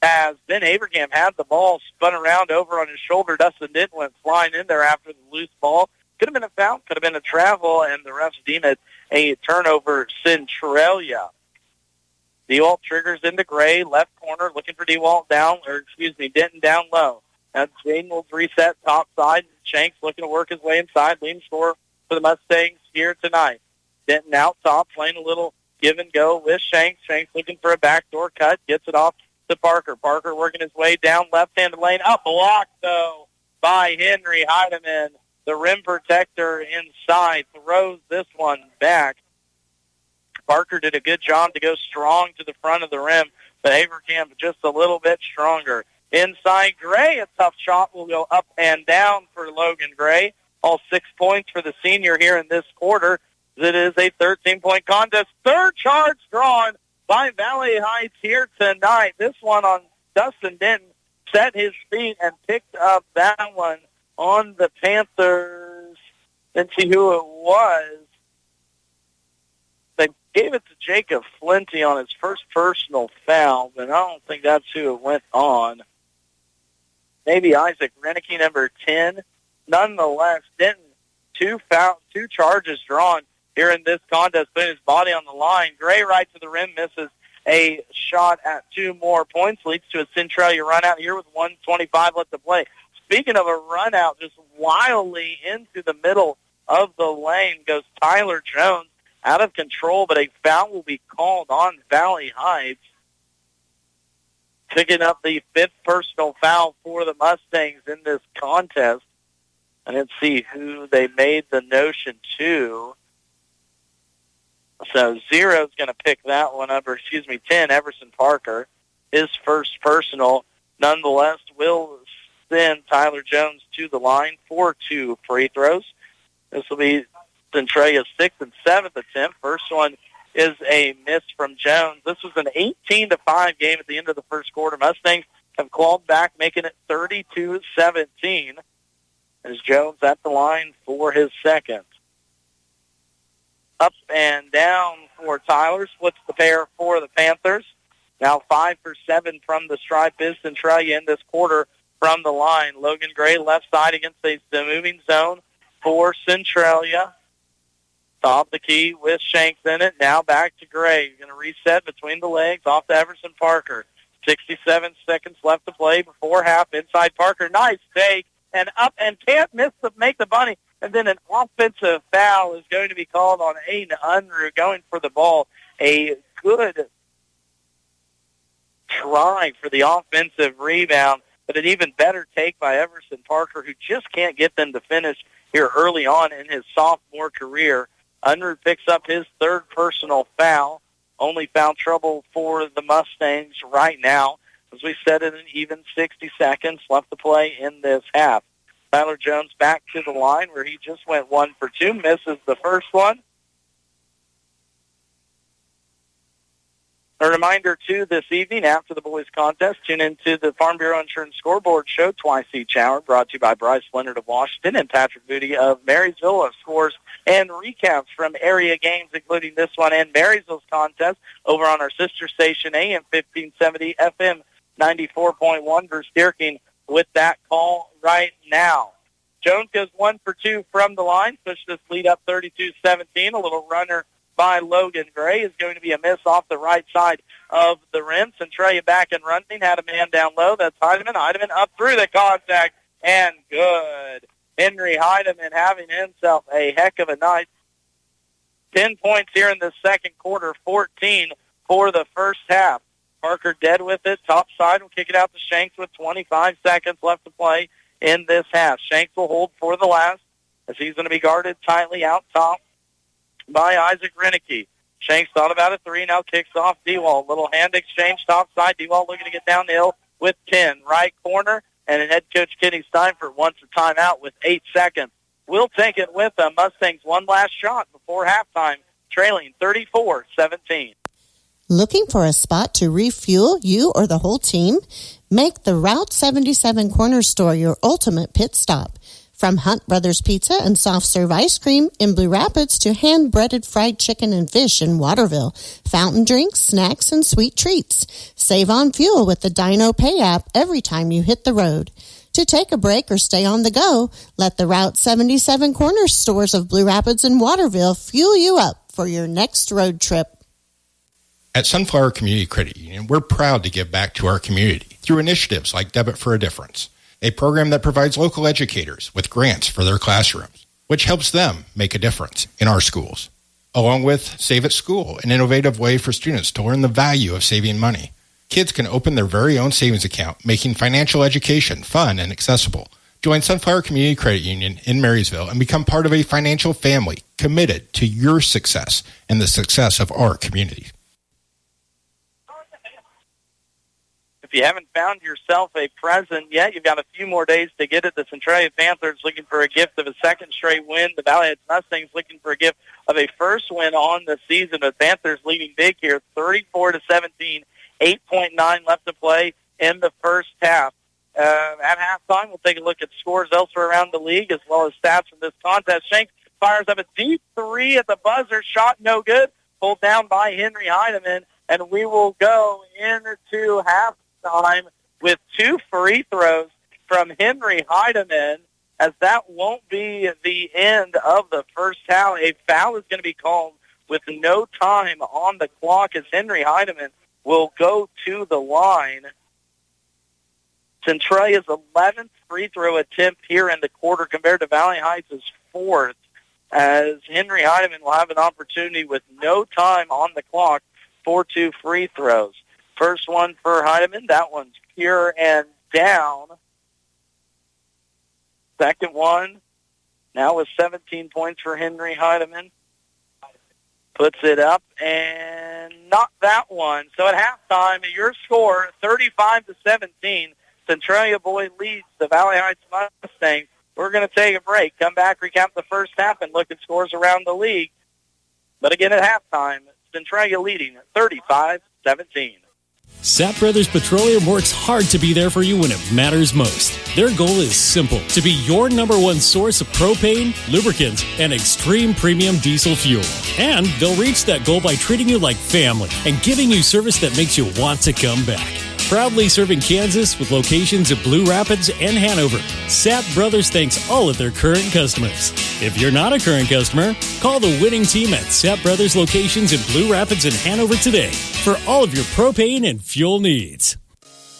has Ben Avercamp had the ball spun around over on his shoulder. Dustin Denton went flying in there after the loose ball. Could have been a foul, could have been a travel, and the refs deem it a turnover. Centralia. DeWalt triggers into Gray, left corner, looking for Denton down low. Now Jaden will reset top side. Shanks looking to work his way inside, leading score for the Mustangs here tonight. Denton out top, playing a little give and go with Shanks. Shanks looking for a backdoor cut, gets it off to Parker. Parker working his way down left-handed lane, up blocked though by Henry Heidemann. The rim protector inside throws this one back. Parker did a good job to go strong to the front of the rim, but Avercamp just a little bit stronger. Inside Gray, a tough shot will go up and down for Logan Gray. All 6 points for the senior here in this quarter. It is a 13-point contest. Third charge drawn by Valley Heights here tonight. This one on Dustin Denton set his feet and picked up that one on the Panthers. Let's see who it was. They gave it to Jacob Flinty on his first personal foul, but I don't think that's who it went on. Maybe Isaac Renicky, number 10. Nonetheless, Denton, two charges drawn here in this contest, putting his body on the line. Gray right to the rim, misses a shot at 2 more points, leads to a Centralia run out here with 1:25 left to play. Speaking of a run out, just wildly into the middle of the lane goes Tyler Jones, out of control, but a foul will be called on Valley Heights. Picking up the 5th personal foul for the Mustangs in this contest. And let's see who they made the notion to. So 0's going to pick that one up, 10, Everson Parker, his first personal. Nonetheless, will send Tyler Jones to the line for 2 free throws. This will be Centralia's 6th and 7th attempt. First one is a miss from Jones. This was an 18-5 game at the end of the first quarter. Mustangs have clawed back, making it 32-17. As Jones at the line for his second. Up and down for Tyler. Splits the pair for the Panthers. Now 5 for 7 from the stripe is Centralia in this quarter from the line. Logan Gray left side against the moving zone for Centralia. Top the key with Shanks in it. Now back to Gray. Going to reset between the legs off to Everson Parker. 67 seconds left to play before half. Inside Parker. Nice take. And up and can't make the bunny. And then an offensive foul is going to be called on Aiden Unruh going for the ball. A good try for the offensive rebound, but an even better take by Everson Parker, who just can't get them to finish here early on in his sophomore career. Unruh picks up his 3rd personal foul. Only foul trouble for the Mustangs right now. As we said, in an even 60 seconds left to play in this half. Tyler Jones back to the line where he just went 1 for 2, misses the first one. A reminder, too, this evening after the boys' contest, tune into the Farm Bureau Insurance Scoreboard Show twice each hour, brought to you by Bryce Leonard of Washington and Patrick Booty of Marysville, of scores and recaps from area games, including this one and Marysville's contest, over on our sister station, AM 1570, FM 94.1. Bruce Dierking with that call right now. Jones goes 1 for 2 from the line, push this lead up 32-17. A little runner by Logan Gray is going to be a miss off the right side of the rim. Centralia back and running, had a man down low. That's Heidemann. Heidemann up through the contact, and good. Henry Heidemann having himself a heck of a night. 10 points here in the second quarter, 14 for the first half. Parker dead with it. Top side will kick it out to Shanks with 25 seconds left to play in this half. Shanks will hold for the last as he's going to be guarded tightly out top by Isaac Renicky. Shanks thought about a 3, now kicks off DeWalt. Little hand exchange top side. DeWalt looking to get down the hill with 10. Right corner, and head coach Kenny Steinford wants a timeout with 8 seconds. We'll take it with the Mustangs one last shot before halftime, trailing 34-17. Looking for a spot to refuel you or the whole team? Make the Route 77 Corner Store your ultimate pit stop. From Hunt Brothers Pizza and soft serve ice cream in Blue Rapids to hand-breaded fried chicken and fish in Waterville, fountain drinks, snacks, and sweet treats. Save on fuel with the Dino Pay app every time you hit the road. To take a break or stay on the go, let the Route 77 corner stores of Blue Rapids and Waterville fuel you up for your next road trip. At Sunflower Community Credit Union, we're proud to give back to our community through initiatives like Debit for a Difference, a program that provides local educators with grants for their classrooms, which helps them make a difference in our schools. Along with Save at School, an innovative way for students to learn the value of saving money. Kids can open their very own savings account, making financial education fun and accessible. Join Sunflower Community Credit Union in Marysville and become part of a financial family committed to your success and the success of our community. If you haven't found yourself a present yet, you've got a few more days to get it. The Centralia Panthers looking for a gift of a second straight win. The Valley Heights Mustangs looking for a gift of a first win on the season. The Panthers leading big here, 34-17, 8.9 left to play in the first half. At halftime, we'll take a look at scores elsewhere around the league as well as stats from this contest. Shanks fires up a deep three at the buzzer. Shot no good. Pulled down by Henry Heidemann. And we will go into halftime with 2 free throws from Henry Heidemann, as that won't be the end of the first half. A foul is going to be called with no time on the clock as Henry Heidemann will go to the line. Centralia's 11th free throw attempt here in the quarter compared to Valley Heights' 4th, as Henry Heidemann will have an opportunity with no time on the clock for 2 free throws. First one for Heidemann. That one's pure and down. Second one, now with 17 points for Henry Heidemann. Puts it up and not that one. So at halftime, your score, 35-17. Centralia boy leads the Valley Heights Mustangs. We're going to take a break, come back, recap the first half, and look at scores around the league. But again, at halftime, Centralia leading 35-17. Sapp Brothers Petroleum works hard to be there for you when it matters most. Their goal is simple: to be your number one source of propane, lubricants, and extreme premium diesel fuel. And they'll reach that goal by treating you like family and giving you service that makes you want to come back. Proudly serving Kansas with locations in Blue Rapids and Hanover, Sapp Brothers thanks all of their current customers. If you're not a current customer, call the winning team at Sapp Brothers locations in Blue Rapids and Hanover today for all of your propane and fuel needs.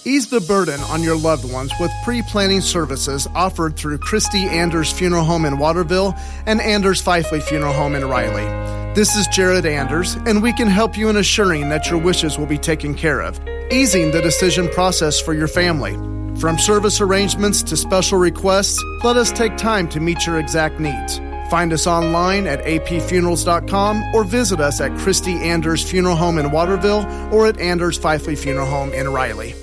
Ease the burden on your loved ones with pre-planning services offered through Christy Anders Funeral Home in Waterville and Anders Fifely Funeral Home in Riley. This is Jared Anders, and we can help you in assuring that your wishes will be taken care of, easing the decision process for your family. From service arrangements to special requests, let us take time to meet your exact needs. Find us online at apfunerals.com or visit us at Christy Anders Funeral Home in Waterville or at Anders Fifely Funeral Home in Riley.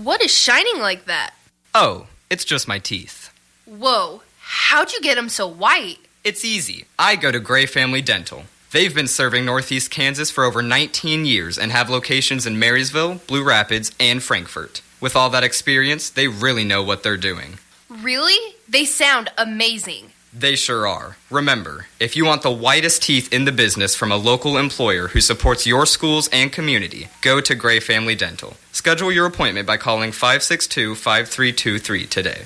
What is shining like that? Oh, it's just my teeth. Whoa, how'd you get them so white? It's easy. I go to Gray Family Dental. They've been serving Northeast Kansas for over 19 years and have locations in Marysville, Blue Rapids, and Frankfort. With all that experience, they really know what they're doing. Really? They sound amazing. They sure are. Remember, if you want the whitest teeth in the business from a local employer who supports your schools and community, go to Gray Family Dental. Schedule your appointment by calling 562-5323 today.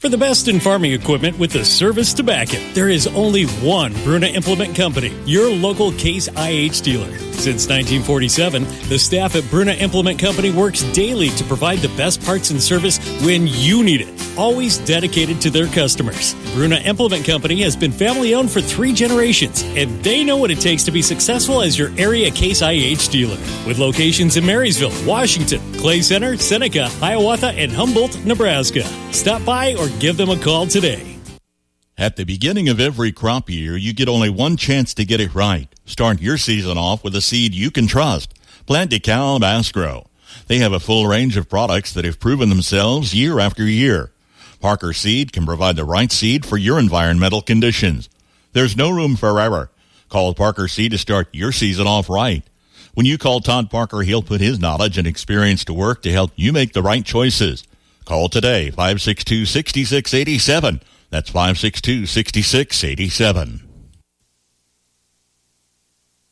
For the best in farming equipment with the service to back it, there is only one Bruna Implement Company, your local Case IH dealer. Since 1947, the staff at Bruna Implement Company works daily to provide the best parts and service when you need it, always dedicated to their customers. Bruna Implement Company has been family-owned for 3 generations, and they know what it takes to be successful as your area Case IH dealer. With locations in Marysville, Washington, Clay Center, Seneca, Hiawatha, and Humboldt, Nebraska. Stop by or give them a call today. At the beginning of every crop year, you get only one chance to get it right. Start your season off with a seed you can trust. Plant DeKalb Asgrow. They have a full range of products that have proven themselves year after year. Parker Seed can provide the right seed for your environmental conditions. There's no room for error. Call Parker Seed to start your season off right. When you call Todd Parker, he'll put his knowledge and experience to work to help you make the right choices. Call today, 562-6687. That's 562-6687.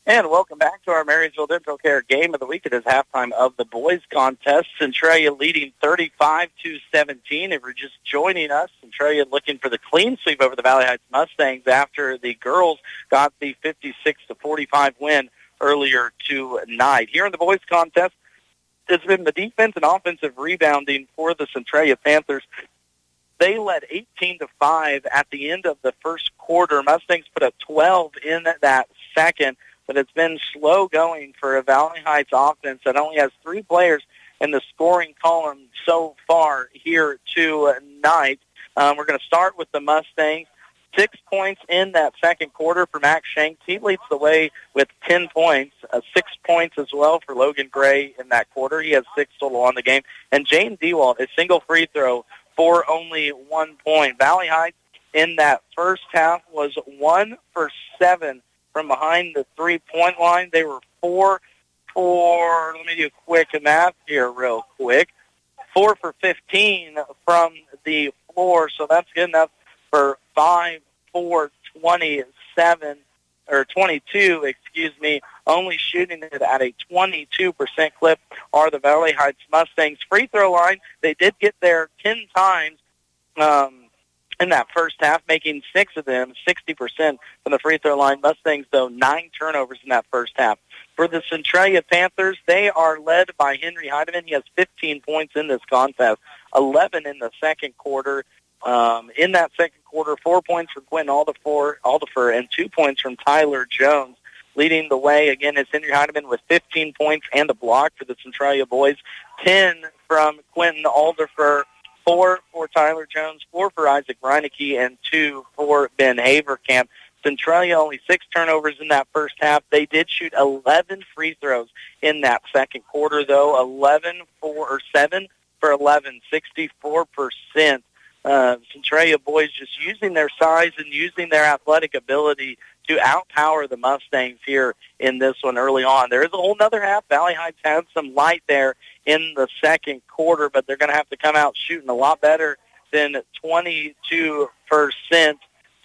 And welcome back to our Marysville Dental Care Game of the Week. It is halftime of the boys contest. Centralia leading 35-17. If you're just joining us, Centralia looking for the clean sweep over the Valley Heights Mustangs after the girls got the 56-45 win earlier tonight. Here in the boys contest, it's been the defense and offensive rebounding for the Centralia Panthers. They led 18-5 at the end of the first quarter. Mustangs put up 12 in that second. But it's been slow going for a Valley Heights offense that only has 3 players in the scoring column so far here tonight. We're going to start with the Mustangs. 6 points in that second quarter for Max Shanks. He leads the way with 10 points, 6 points as well for Logan Gray in that quarter. He has 6 total on the game. And James Dewalt, a single free throw for only 1 point. Valley Heights in that first half was 1 for 7 from behind the three-point line. They were 4 for, let me do quick math here real quick, 4 for 15 from the floor, so that's good enough for 5 for 27, or 22, only shooting it at a 22% clip are the Valley Heights Mustangs. Free throw line, they did get there 10 times, in that first half, making 6 of them, 60% from the free throw line. Mustangs, though, 9 turnovers in that first half. For the Centralia Panthers, they are led by Henry Heidemann. He has 15 points in this contest, 11 in the second quarter. In that second quarter, 4 points from Quentin Alderfer and 2 points from Tyler Jones. Leading the way, again, is Henry Heidemann with 15 points and a block for the Centralia boys. 10 from Quentin Alderfer, 4 for Tyler Jones, 4 for Isaac Reinecke, and 2 for Ben Haverkamp. Centralia only 6 turnovers in that first half. They did shoot 11 free throws in that second quarter, though. 7 for 11, 64%. Centralia boys just using their size and using their athletic ability to outpower the Mustangs here in this one early on. There is a whole other half. Valley Heights had some light there in the second quarter, but they're going to have to come out shooting a lot better than 22%.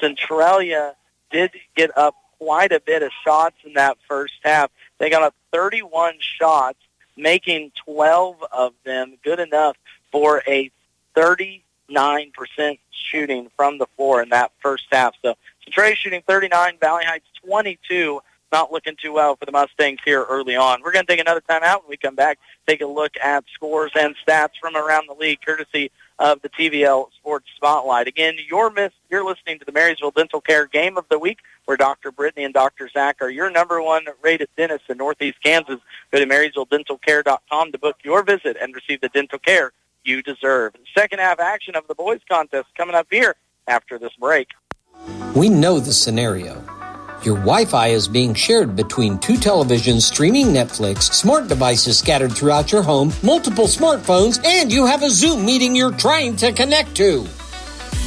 Centralia did get up quite a bit of shots in that first half. They got up 31 shots, making 12 of them good enough for a 39% shooting from the floor in that first half. So Centralia shooting 39, Valley Heights 22. Not looking too well for the Mustangs here early on. We're going to take another timeout. When we come back, take a look at scores and stats from around the league, courtesy of the TVL Sports Spotlight. Again, you're listening to the Marysville Dental Care Game of the Week, where Dr. Brittany and Dr. Zach are your number 1 rated dentists in Northeast Kansas. Go to MarysvilleDentalCare.com to book your visit and receive the dental care you deserve. Second half action of the boys contest coming up here after this break. We know the scenario. Your Wi-Fi is being shared between 2 televisions streaming Netflix, smart devices scattered throughout your home, multiple smartphones, and you have a Zoom meeting you're trying to connect to.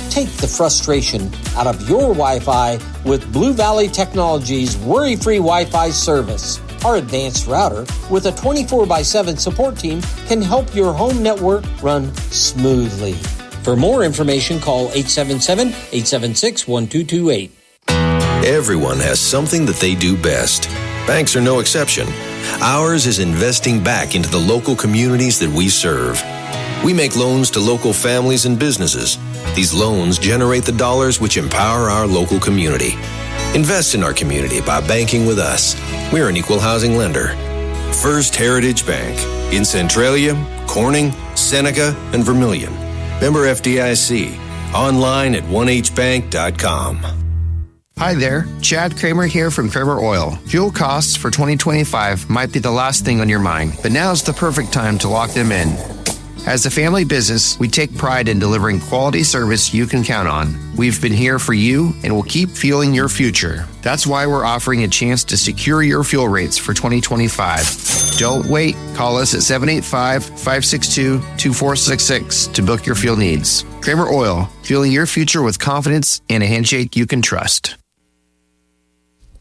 Take the frustration out of your Wi-Fi with Blue Valley Technologies' worry-free Wi-Fi service. Our advanced router with a 24/7 support team can help your home network run smoothly. For more information, call 877-876-1228. Everyone has something that they do best. Banks are no exception. Ours is investing back into the local communities that we serve. We make loans to local families and businesses. These loans generate the dollars which empower our local community. Invest in our community by banking with us. We're an equal housing lender. First Heritage Bank in Centralia, Corning, Seneca, and Vermilion. Member FDIC. Online at 1hbank.com. Hi there, Chad Kramer here from Kramer Oil. Fuel costs for 2025 might be the last thing on your mind, but now's the perfect time to lock them in. As a family business, we take pride in delivering quality service you can count on. We've been here for you and will keep fueling your future. That's why we're offering a chance to secure your fuel rates for 2025. Don't wait. Call us at 785-562-2466 to book your fuel needs. Kramer Oil, fueling your future with confidence and a handshake you can trust.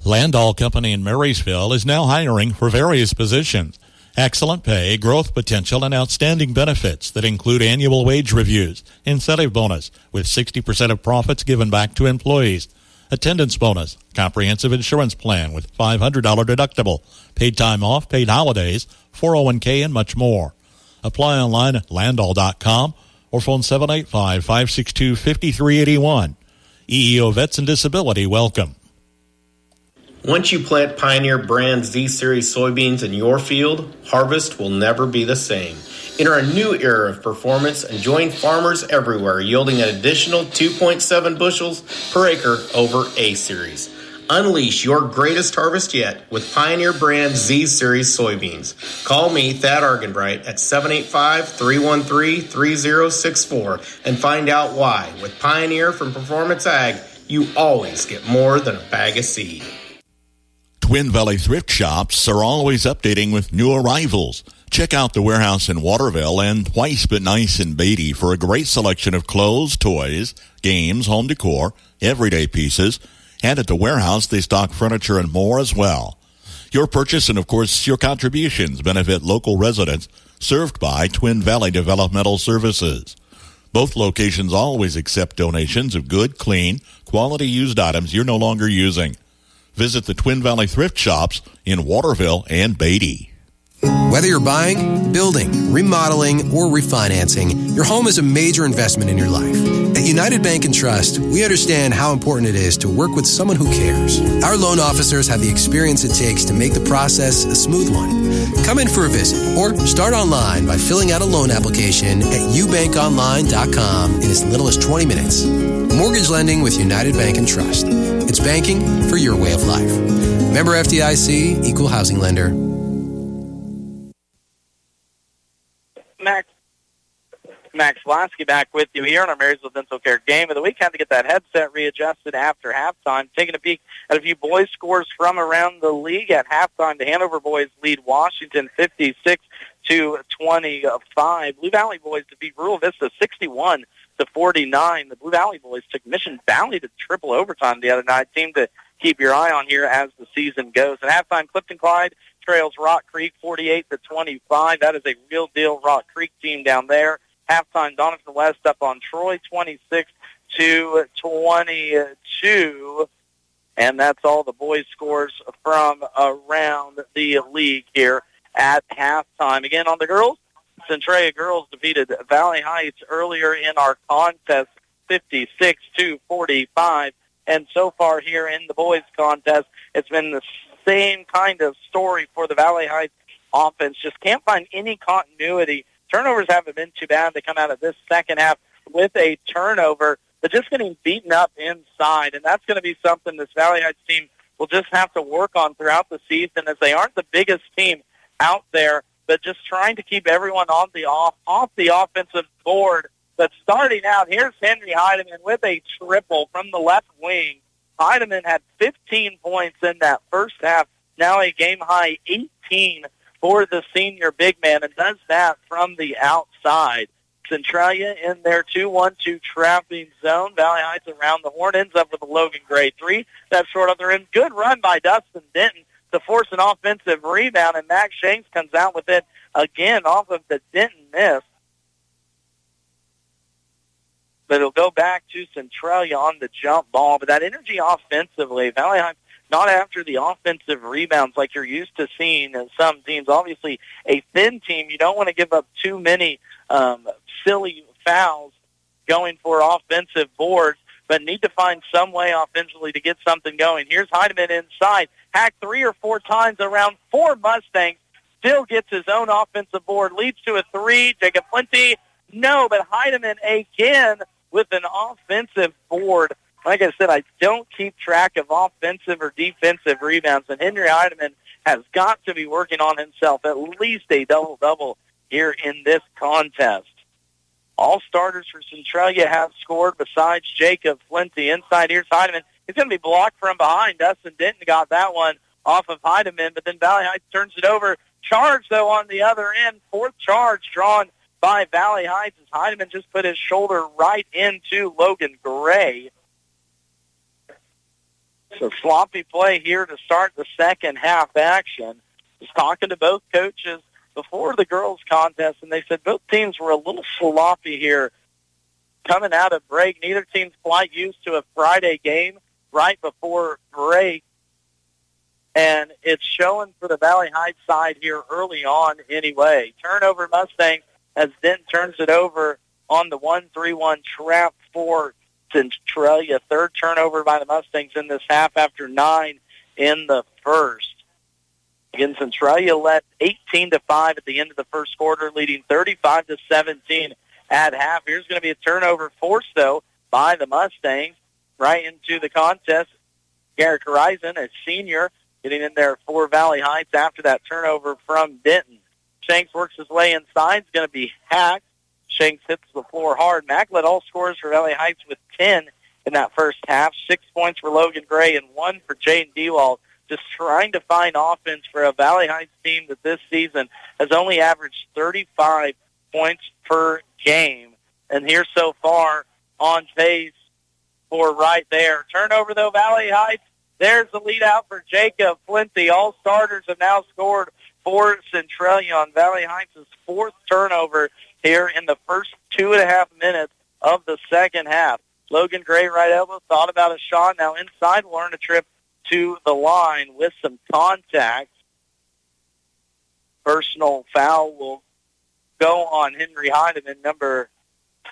Landall Company in Marysville is now hiring for various positions. Excellent pay, growth potential, and outstanding benefits that include annual wage reviews, incentive bonus with 60% of profits given back to employees, attendance bonus, comprehensive insurance plan with $500 deductible, paid time off, paid holidays, 401k, and much more. Apply online at landall.com or phone 785-562-5381. EEO Vets and Disability welcome. Once you plant Pioneer brand Z-Series soybeans in your field, harvest will never be the same. Enter a new era of performance and join farmers everywhere, yielding an additional 2.7 bushels per acre over A-Series. Unleash your greatest harvest yet with Pioneer brand Z-Series soybeans. Call me, Thad Argenbright, at 785-313-3064 and find out why. With Pioneer from Performance Ag, you always get more than a bag of seed. Twin Valley Thrift Shops are always updating with new arrivals. Check out the warehouse in Waterville and Twice But Nice in Beatty for a great selection of clothes, toys, games, home decor, everyday pieces, and at the warehouse they stock furniture and more as well. Your purchase and, of course, your contributions benefit local residents served by Twin Valley Developmental Services. Both locations always accept donations of good, clean, quality used items you're no longer using. Visit the Twin Valley Thrift Shops in Waterville and Beatty. Whether you're buying, building, remodeling, or refinancing, your home is a major investment in your life. At United Bank and Trust, we understand how important it is to work with someone who cares. Our loan officers have the experience it takes to make the process a smooth one. Come in for a visit or start online by filling out a loan application at ubankonline.com in as little as 20 minutes. Mortgage lending with United Bank and Trust. It's banking for your way of life. Member FDIC, Equal Housing Lender. Max Lasky back with you here on our Marysville Dental Care Game of the Week. Had to get that headset readjusted after halftime. Taking a peek at a few boys' scores from around the league at halftime. The Hanover boys lead Washington 56-25. Blue Valley boys defeat Rural Vista 61-49. The Blue Valley boys took Mission Valley to triple overtime the other night. Team to keep your eye on here as the season goes. At halftime, Clifton Clyde trails Rock Creek 48-25. That is a real deal Rock Creek team down there. Halftime, Donovan West up on Troy 26-22. And that's all the boys' scores from around the league here at halftime. Again, on the girls, Centralia girls defeated Valley Heights earlier in our contest 56-45. And so far here in the boys' contest, it's been the same kind of story for the Valley Heights offense. Just can't find any continuity. Turnovers haven't been too bad. They come out of this second half with a turnover, but just getting beaten up inside. And that's going to be something this Valley Heights team will just have to work on throughout the season, as they aren't the biggest team out there, but just trying to keep everyone on the off the offensive board. But starting out, here's Henry Heidemann with a triple from the left wing. Heidemann had 15 points in that first half, now a game-high 18 for the senior big man, and does that from the outside. Centralia in their 2-1-2 trapping zone. Valley Heights around the horn, ends up with a Logan Gray 3. That's short on the rim. Good run by Dustin Denton to force an offensive rebound, and Max Shanks comes out with it again off of the Denton miss. But it'll go back to Centralia on the jump ball. But that energy offensively, Valley Heights not after the offensive rebounds like you're used to seeing in some teams. Obviously, a thin team, you don't want to give up too many silly fouls going for offensive boards, but need to find some way offensively to get something going. Here's Heidemann inside. Hacked 3 or 4 times around 4 Mustangs. Still gets his own offensive board. Leads to a 3. Jacob Plenty, no, but Heidemann again with an offensive board. Like I said, I don't keep track of offensive or defensive rebounds, and Henry Heidemann has got to be working on himself, at least a double-double here in this contest. All starters for Centralia have scored besides Jacob Flinty. Inside, here's Heidemann. He's going to be blocked from behind. Dustin Denton got that one off of Heidemann, but then Valley Heights turns it over. Charge, though, on the other end. 4th charge drawn by Valley Heights as Heidemann just put his shoulder right into Logan Gray. So sloppy play here to start the second half action. Just talking to both coaches before the girls' contest, and they said both teams were a little sloppy here coming out of break. Neither team's quite used to a Friday game right before break, and it's showing for the Valley Heights side here early on anyway. Turnover Mustangs as Denton turns it over on the 1-3-1 trap for Centralia. Third turnover by the Mustangs in this half after 9 in the first. Again, Centralia led 18-5 at the end of the first quarter, leading 35-17 at half. Here's going to be a turnover forced, though, by the Mustangs right into the contest. Garrett Horizon, a senior, getting in there for Valley Heights after that turnover from Denton. Shanks works his way inside. It's going to be hacked. Shanks hits the floor hard. Mack led all scorers for Valley Heights with 10 in that first half. 6 points for Logan Gray and 1 for Jaden Dewald. Just trying to find offense for a Valley Heights team that this season has only averaged 35 points per game. And here so far on pace for right there. Turnover, though, Valley Heights. There's the lead out for Jacob Flinty. All starters have now scored for Centralia on Valley Heights' fourth turnover here in the first 2.5 minutes of the second half. Logan Gray, right elbow, thought about a shot. Now inside, will earn a trip to the line with some contact. Personal foul will go on Henry Heidemann, number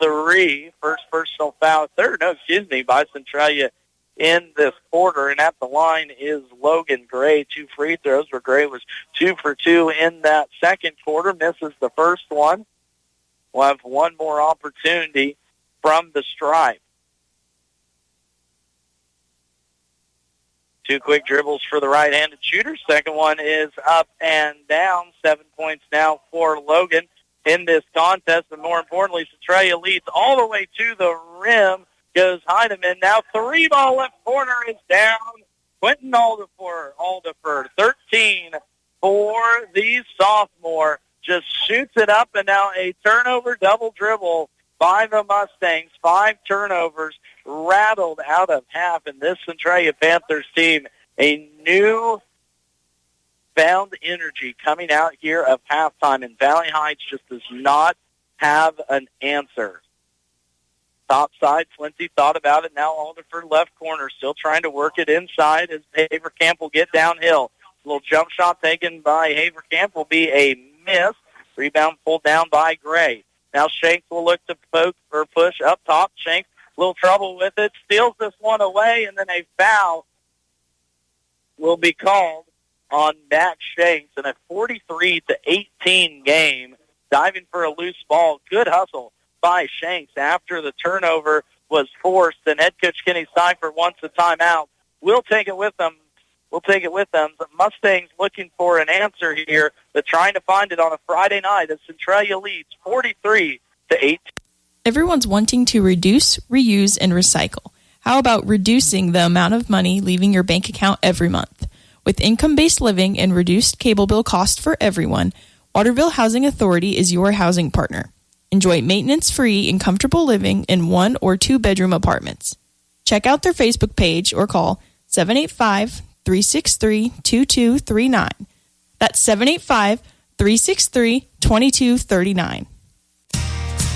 3. First personal foul, by Centralia in this quarter. And at the line is Logan Gray. 2 free throws where Gray was 2 for 2 in that second quarter. Misses the first one. We'll have one more opportunity from the stripe. 2 quick dribbles for the right-handed shooter. Second one is up and down. 7 points now for Logan in this contest. But more importantly, Centralia leads all the way to the rim. Goes Heidemann. Now 3-ball left corner is down. Quentin Alderford, 13 for the sophomore. Just shoots it up, and now a turnover double dribble by the Mustangs. 5 turnovers rattled out of half, and this Centralia Panthers team, a new found energy coming out here of halftime, and Valley Heights just does not have an answer. Top side, Flinty thought about it. Now Alderford left corner, still trying to work it inside as Havercamp will get downhill. A little jump shot taken by Havercamp will be a miss. Rebound pulled down by Gray. Now Shanks will look to poke or push up top. Shanks, a little trouble with it, steals this one away, and then a foul will be called on Matt Shanks in a 43-18 game. Diving for a loose ball. Good hustle by Shanks after the turnover was forced, and head coach Kenny Seifert wants a timeout. We'll take it with them. The Mustangs looking for an answer here, but trying to find it on a Friday night as Centralia leads 43-18. Everyone's wanting to reduce, reuse, and recycle. How about reducing the amount of money leaving your bank account every month? With income-based living and reduced cable bill cost for everyone, Waterville Housing Authority is your housing partner. Enjoy maintenance-free and comfortable living in 1 or 2 bedroom apartments. Check out their Facebook page or call 785-363-2239. That's 785-363-2239.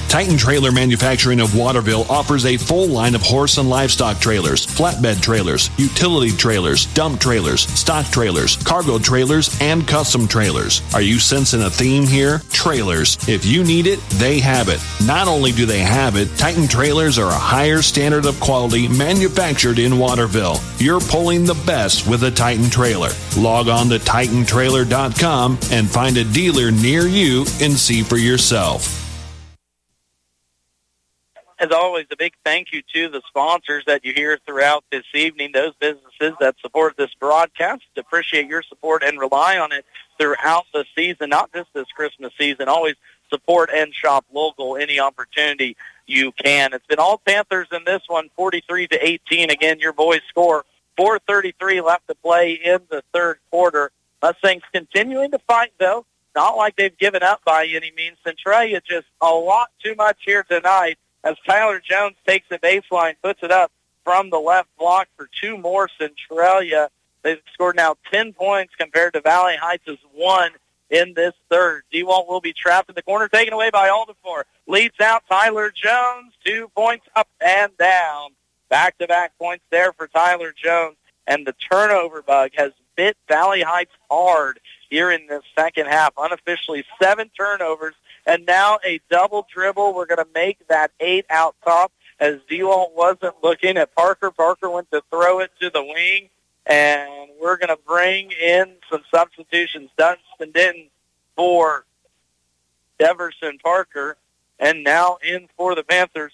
Titan Trailer Manufacturing of Waterville offers a full line of horse and livestock trailers, flatbed trailers, utility trailers, dump trailers, stock trailers, cargo trailers, and custom trailers. Are you sensing a theme here? Trailers. If you need it, they have it. Not only do they have it, Titan Trailers are a higher standard of quality manufactured in Waterville. You're pulling the best with a Titan Trailer. Log on to TitanTrailer.com and find a dealer near you and see for yourself. As always, a big thank you to the sponsors that you hear throughout this evening, those businesses that support this broadcast. Appreciate your support and rely on it throughout the season, not just this Christmas season. Always support and shop local any opportunity you can. It's been all Panthers in this one, 43-18. Again, your boys score. 4:33 left to play in the third quarter. Mustangs continuing to fight, though. Not like they've given up by any means. Centralia just a lot too much here tonight, as Tyler Jones takes the baseline, puts it up from the left block for 2 more. Centralia, they've scored now 10 points compared to Valley Heights' 1 in this third. Dewalt will be trapped in the corner, taken away by Alderford. Leads out Tyler Jones, 2 points up and down. Back-to-back points there for Tyler Jones, and the turnover bug has bit Valley Heights hard here in this second half. Unofficially 7 turnovers, and now a double dribble. We're going to make that 8 out top as Dewalt wasn't looking at Parker. Parker went to throw it to the wing, and we're going to bring in some substitutions. Dunstan Denton for Deverson Parker, and now in for the Panthers,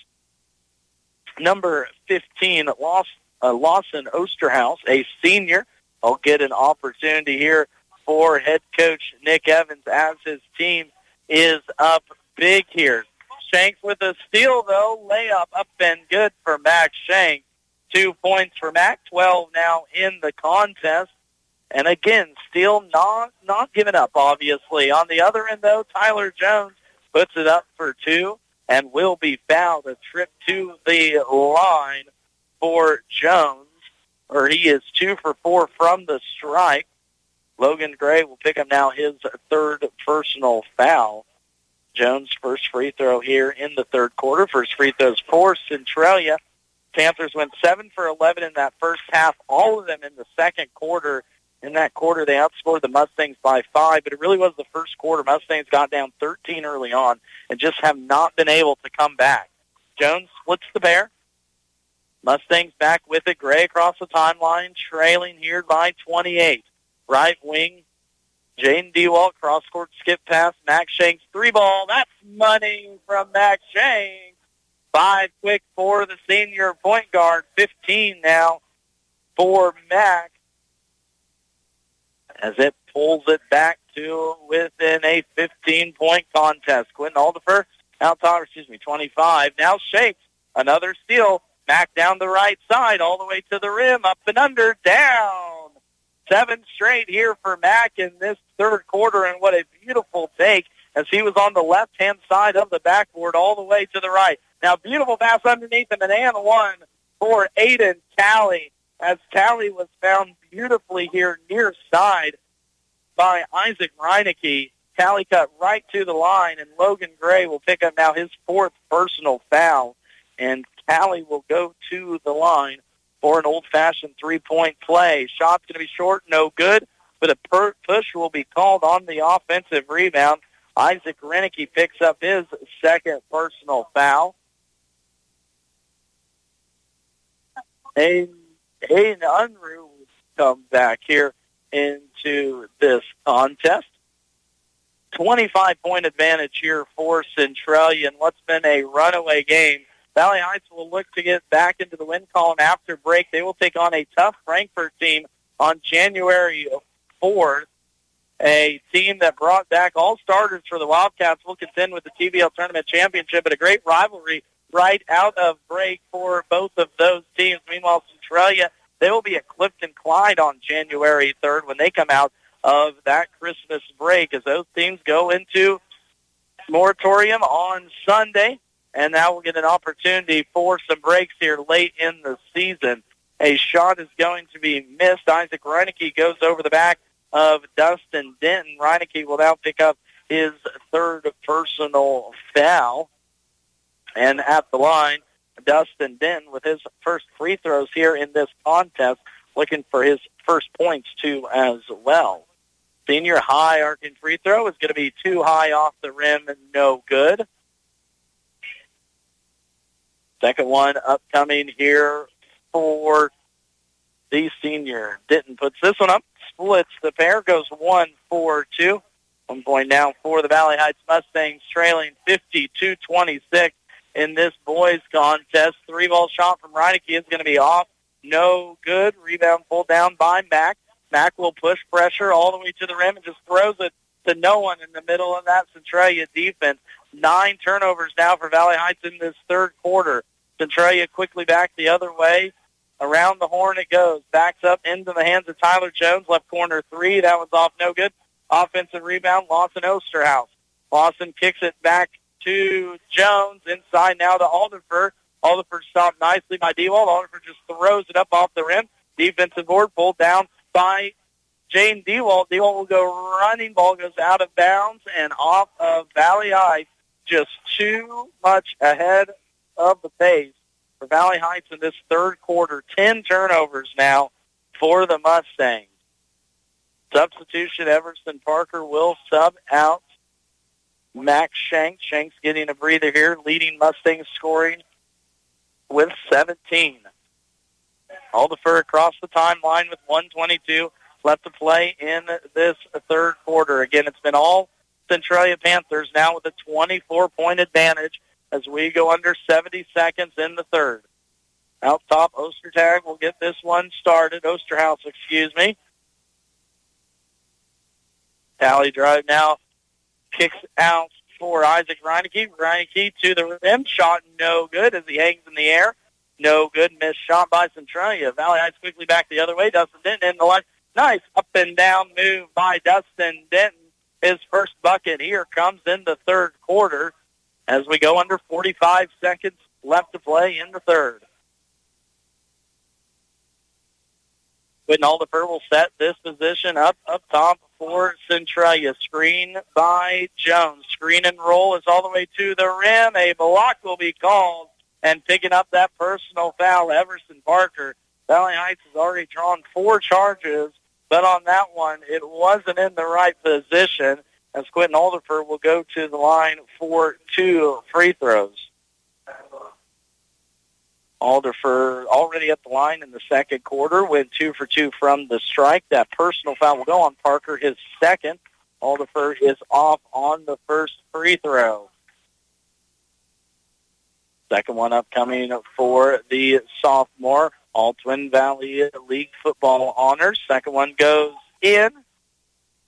number 15, Lawson Osterhaus, a senior. I'll get an opportunity here for head coach Nick Evans as his team is up big here. Shanks with a steal, though. Layup up and good for Max Shanks. 2 points for Mac, 12 now in the contest. And again, still not giving up, obviously. On the other end, though, Tyler Jones puts it up for 2 and will be fouled. A trip to the line for Jones, or he is 2 for 4 from the strike. Logan Gray will pick up now his third personal foul. Jones' first free throw here in the third quarter. First free throws for Centralia. Panthers went 7 for 11 in that first half, all of them in the second quarter. In that quarter, they outscored the Mustangs by 5, but it really was the first quarter. Mustangs got down 13 early on and just have not been able to come back. Jones splits the pair. Mustangs back with it. Gray across the timeline, trailing here by 28. Right wing, Jaden Dewalt, cross-court skip pass. Max Shanks, 3-ball. That's money from Max Shanks. 5 quick for the senior point guard. 15 now for Mac as it pulls it back to within a 15-point contest. Quentin Alderfer, out top, 25. Now Shakes, another steal. Mac down the right side, all the way to the rim, up and under, down. 7 straight here for Mac in this third quarter, and what a beautiful take as he was on the left-hand side of the backboard all the way to the right. Now, beautiful pass underneath him, and one for Aiden Talley, as Talley was found beautifully here near side by Isaac Reinecke. Talley cut right to the line, and Logan Gray will pick up now his 4th personal foul, and Talley will go to the line for an old-fashioned three-point play. Shot's going to be short, no good, but a push will be called on the offensive rebound. Isaac Reinecke picks up his 2nd personal foul. Aiden Unruh comes back here into this contest. 25-point advantage here for Centralia in what's been a runaway game. Valley Heights will look to get back into the win column after break. They will take on a tough Frankfort team on January 4th, a team that brought back all starters for the Wildcats. Will contend with the TBL Tournament Championship, but a great rivalry right out of break for both of those teams. Meanwhile, Centralia, they will be at Clifton Clyde on January 3rd when they come out of that Christmas break, as those teams go into moratorium on Sunday. And now we'll get an opportunity for some breaks here late in the season. A shot is going to be missed. Isaac Reinecke goes over the back of Dustin Denton. Reinecke will now pick up his 3rd personal foul. And at the line, Dustin Denton with his first free throws here in this contest, looking for his first points too as well. Senior high arcing free throw is going to be too high off the rim and no good. Second one upcoming here for the senior. Denton puts this one up, splits the pair, goes 1-4-2. 1 point down for the Valley Heights Mustangs, trailing 52-26 in this boys contest. 3-ball shot from Reinecke is going to be off. No good. Rebound pulled down by Mack. Mack will push pressure all the way to the rim and just throws it to no one in the middle of that Centralia defense. 9 turnovers now for Valley Heights in this third quarter. Centralia quickly back the other way. Around the horn it goes. Backs up into the hands of Tyler Jones. Left corner 3. That was off no good. Offensive rebound, Lawson Osterhaus. Lawson kicks it back to Jones. Inside now to Alderfer. Alderfer stopped nicely by Dewalt. Alderfer just throws it up off the rim. Defensive board pulled down by Jane Dewalt. Dewalt will go running. Ball goes out of bounds and off of Valley Heights. Just too much ahead of the pace for Valley Heights in this third quarter. 10 turnovers now for the Mustangs. Substitution, Everson Parker will sub out Max Shanks. Shanks getting a breather here, leading Mustangs scoring with 17. Alderfer across the timeline with 1:22 left to play in this third quarter. Again, it's been all Centralia Panthers now with a 24-point advantage as we go under 70 seconds in the third. Out top, Osterhouse will get this one started. Tally drive now kicks out for Isaac Reineke. Reineke to the rim. Shot no good as he hangs in the air. No good. Missed shot by Centralia. Valley Heights quickly back the other way. Dustin Denton in the line. Nice up and down move by Dustin Denton. His first bucket here comes in the third quarter as we go under 45 seconds left to play in the third. Quentin Alderfer will set this position up top for Centralia. Screen by Jones. Screen and roll is all the way to the rim. A block will be called, and picking up that personal foul, Everson Parker. Valley Heights has already drawn 4 charges, but on that one, it wasn't in the right position as Quentin Alderfer will go to the line for 2 free throws. Alderfer already at the line in the second quarter, went 2 for 2 from the strike. That personal foul will go on Parker, his second. Alderfer is off on the first free throw. Second one upcoming for the sophomore, all Twin Valley League football honors. Second one goes in.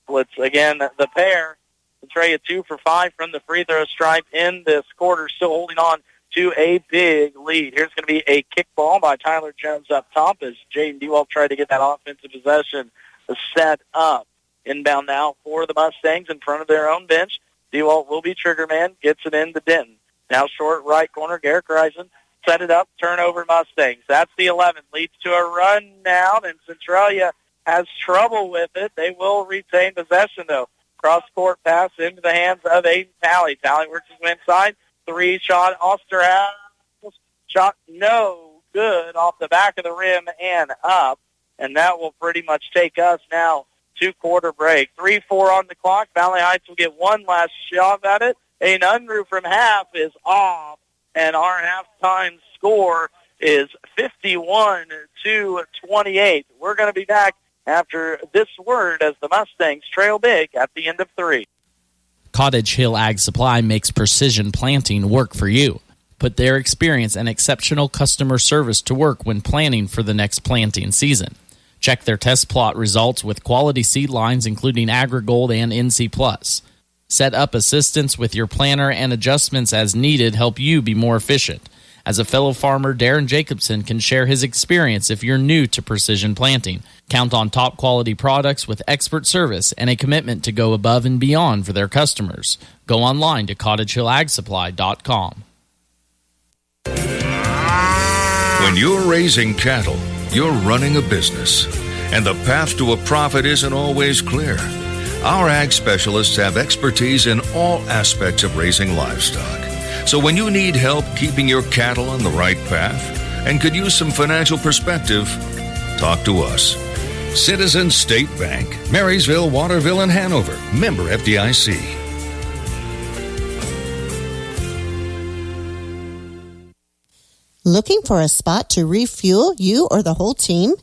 Blitz again, the pair. Centralia 2 for 5 from the free throw stripe in this quarter, still holding on to a big lead. Here's going to be a kickball by Tyler Jones up top as Jaden Dewalt tried to get that offensive possession set up. Inbound now for the Mustangs in front of their own bench. Dewalt will be trigger man, gets it in to Denton. Now short right corner, Garrick Reisen. Set it up, turnover Mustangs. That's the 11. Leads to a run now, and Centralia has trouble with it. They will retain possession, though. Cross-court pass into the hands of Aiden Talley. Talley works his way inside. 3-shot, Osterhouse. Shot no good off the back of the rim and up. And that will pretty much take us now to quarter break. 3-4 on the clock. Valley Heights will get one last shot at it. An Unruh from half is off. And our halftime score is 51-28. We're going to be back after this word as the Mustangs trail big at the end of 3. Cottage Hill Ag Supply makes precision planting work for you. Put their experience and exceptional customer service to work when planning for the next planting season. Check their test plot results with quality seed lines including AgriGold and NC+. Set up assistance with your planner and adjustments as needed help you be more efficient. As a fellow farmer, Darren Jacobson can share his experience if you're new to precision planting. Count on top quality products with expert service and a commitment to go above and beyond for their customers. Go online to cottagehillagsupply.com. When you're raising cattle, you're running a business, and the path to a profit isn't always clear. Our ag specialists have expertise in all aspects of raising livestock. So when you need help keeping your cattle on the right path and could use some financial perspective, talk to us. Citizens State Bank, Marysville, Waterville, and Hanover. Member FDIC. Looking for a spot to refuel you or the whole team?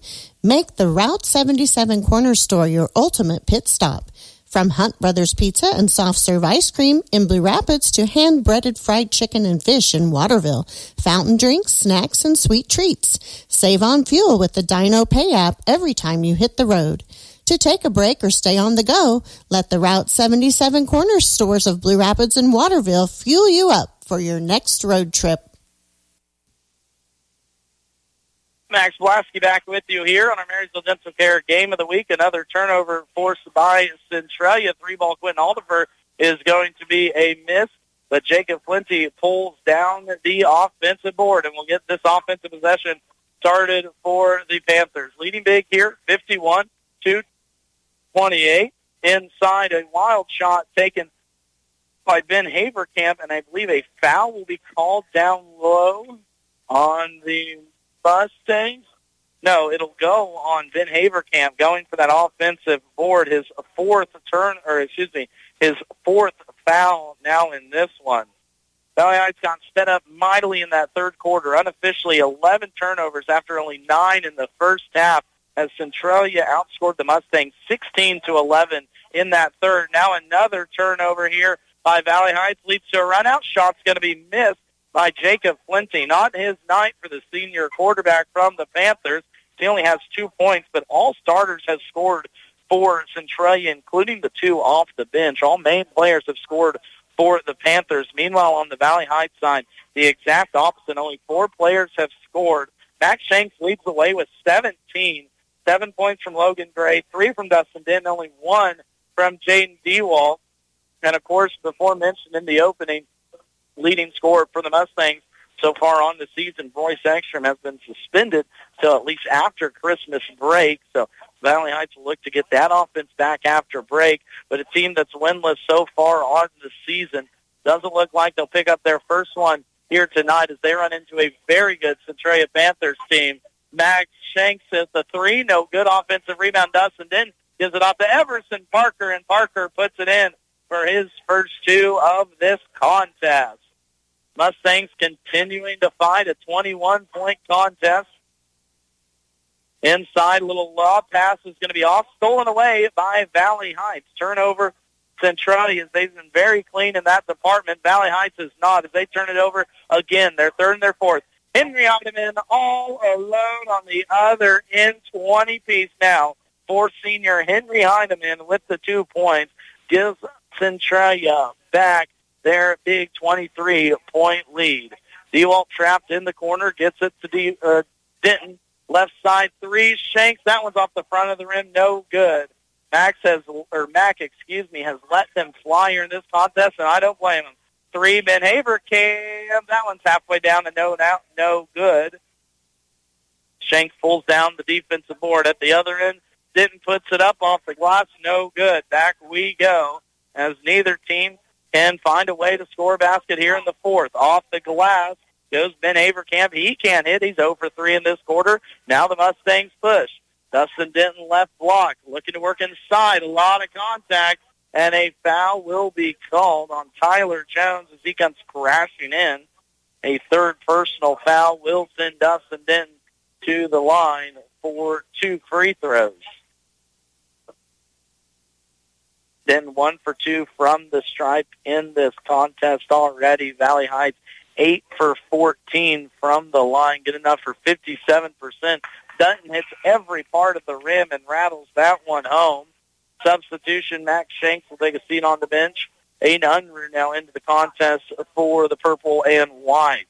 Make the Route 77 Corner Store your ultimate pit stop. From Hunt Brothers Pizza and soft serve ice cream in Blue Rapids to hand-breaded fried chicken and fish in Waterville, fountain drinks, snacks, and sweet treats. Save on fuel with the Dino Pay app every time you hit the road. To take a break or stay on the go, let the Route 77 Corner Stores of Blue Rapids and Waterville fuel you up for your next road trip. Max Blasky back with you here on our Marysville Dental Care Game of the Week. Another turnover forced by Centralia. 3-ball Quentin Alderfer is going to be a miss, but Jacob Flinty pulls down the offensive board, and we'll get this offensive possession started for the Panthers. Leading big here, 51-28. 28. Inside, a wild shot taken by Ben Haverkamp, and I believe a foul will be called down low on the Mustangs. No, it'll go on Ben Haverkamp going for that offensive board, his fourth foul now in this one. Valley Heights got sped up mightily in that third quarter, unofficially 11 turnovers after only 9 in the first half, as Centralia outscored the Mustangs 16-11 in that third. Now another turnover here by Valley Heights leads to a run-out. Shot's going to be missed by Jacob Flinty. Not his night for the senior quarterback from the Panthers. He only has 2 points, but all starters have scored for Centralia, including the 2 off the bench. All main players have scored for the Panthers. Meanwhile, on the Valley Heights side, the exact opposite. Only 4 players have scored. Max Shanks leads the way with 17. 7 points from Logan Gray, 3 from Dustin Denton, only 1 from Jaden Dewalt. And, of course, before mentioned in the opening, leading scorer for the Mustangs so far on the season, Royce Ekstrom, has been suspended till at least after Christmas break. So Valley Heights will look to get that offense back after break. But a team that's winless so far on the season doesn't look like they'll pick up their first one here tonight as they run into a very good Centralia Panthers team. Max Shanks hits the 3. No good offensive rebound. Dustin then gives it off to Everson Parker, and Parker puts it in for his first 2 of this contest. Mustangs continuing to fight a 21-point contest. Inside, little lob pass is going to be off, stolen away by Valley Heights. Turnover, Centralia. They've been very clean in that department. Valley Heights is not as they turn it over again. Their third and their fourth. Henry Heidemann all alone on the other end, 20-piece now for senior Henry Heidemann with the 2 points. Gives Centralia back their big 23-point lead. Dewalt trapped in the corner, gets it to Denton. Left side 3, Shanks. That one's off the front of the rim, no good. Mac has let them fly here in this contest, and I don't blame him. 3, Ben Haverkamp. That one's halfway down the no good. Shanks pulls down the defensive board at the other end. Denton puts it up off the glass, no good. Back we go, as neither team can find a way to score a basket here in the fourth. Off the glass goes Ben Haverkamp. He can't hit. He's 0 for 3 in this quarter. Now the Mustangs push. Dustin Denton left block, looking to work inside. A lot of contact, and a foul will be called on Tyler Jones as he comes crashing in. A third personal foul will send Dustin Denton to the line for 2 free throws. Then 1 for 2 from the stripe in this contest already. Valley Heights 8 for 14 from the line, good enough for 57%. Dutton hits every part of the rim and rattles that one home. Substitution, Max Shanks will take a seat on the bench. Aiden Unruh now into the contest for the purple and white.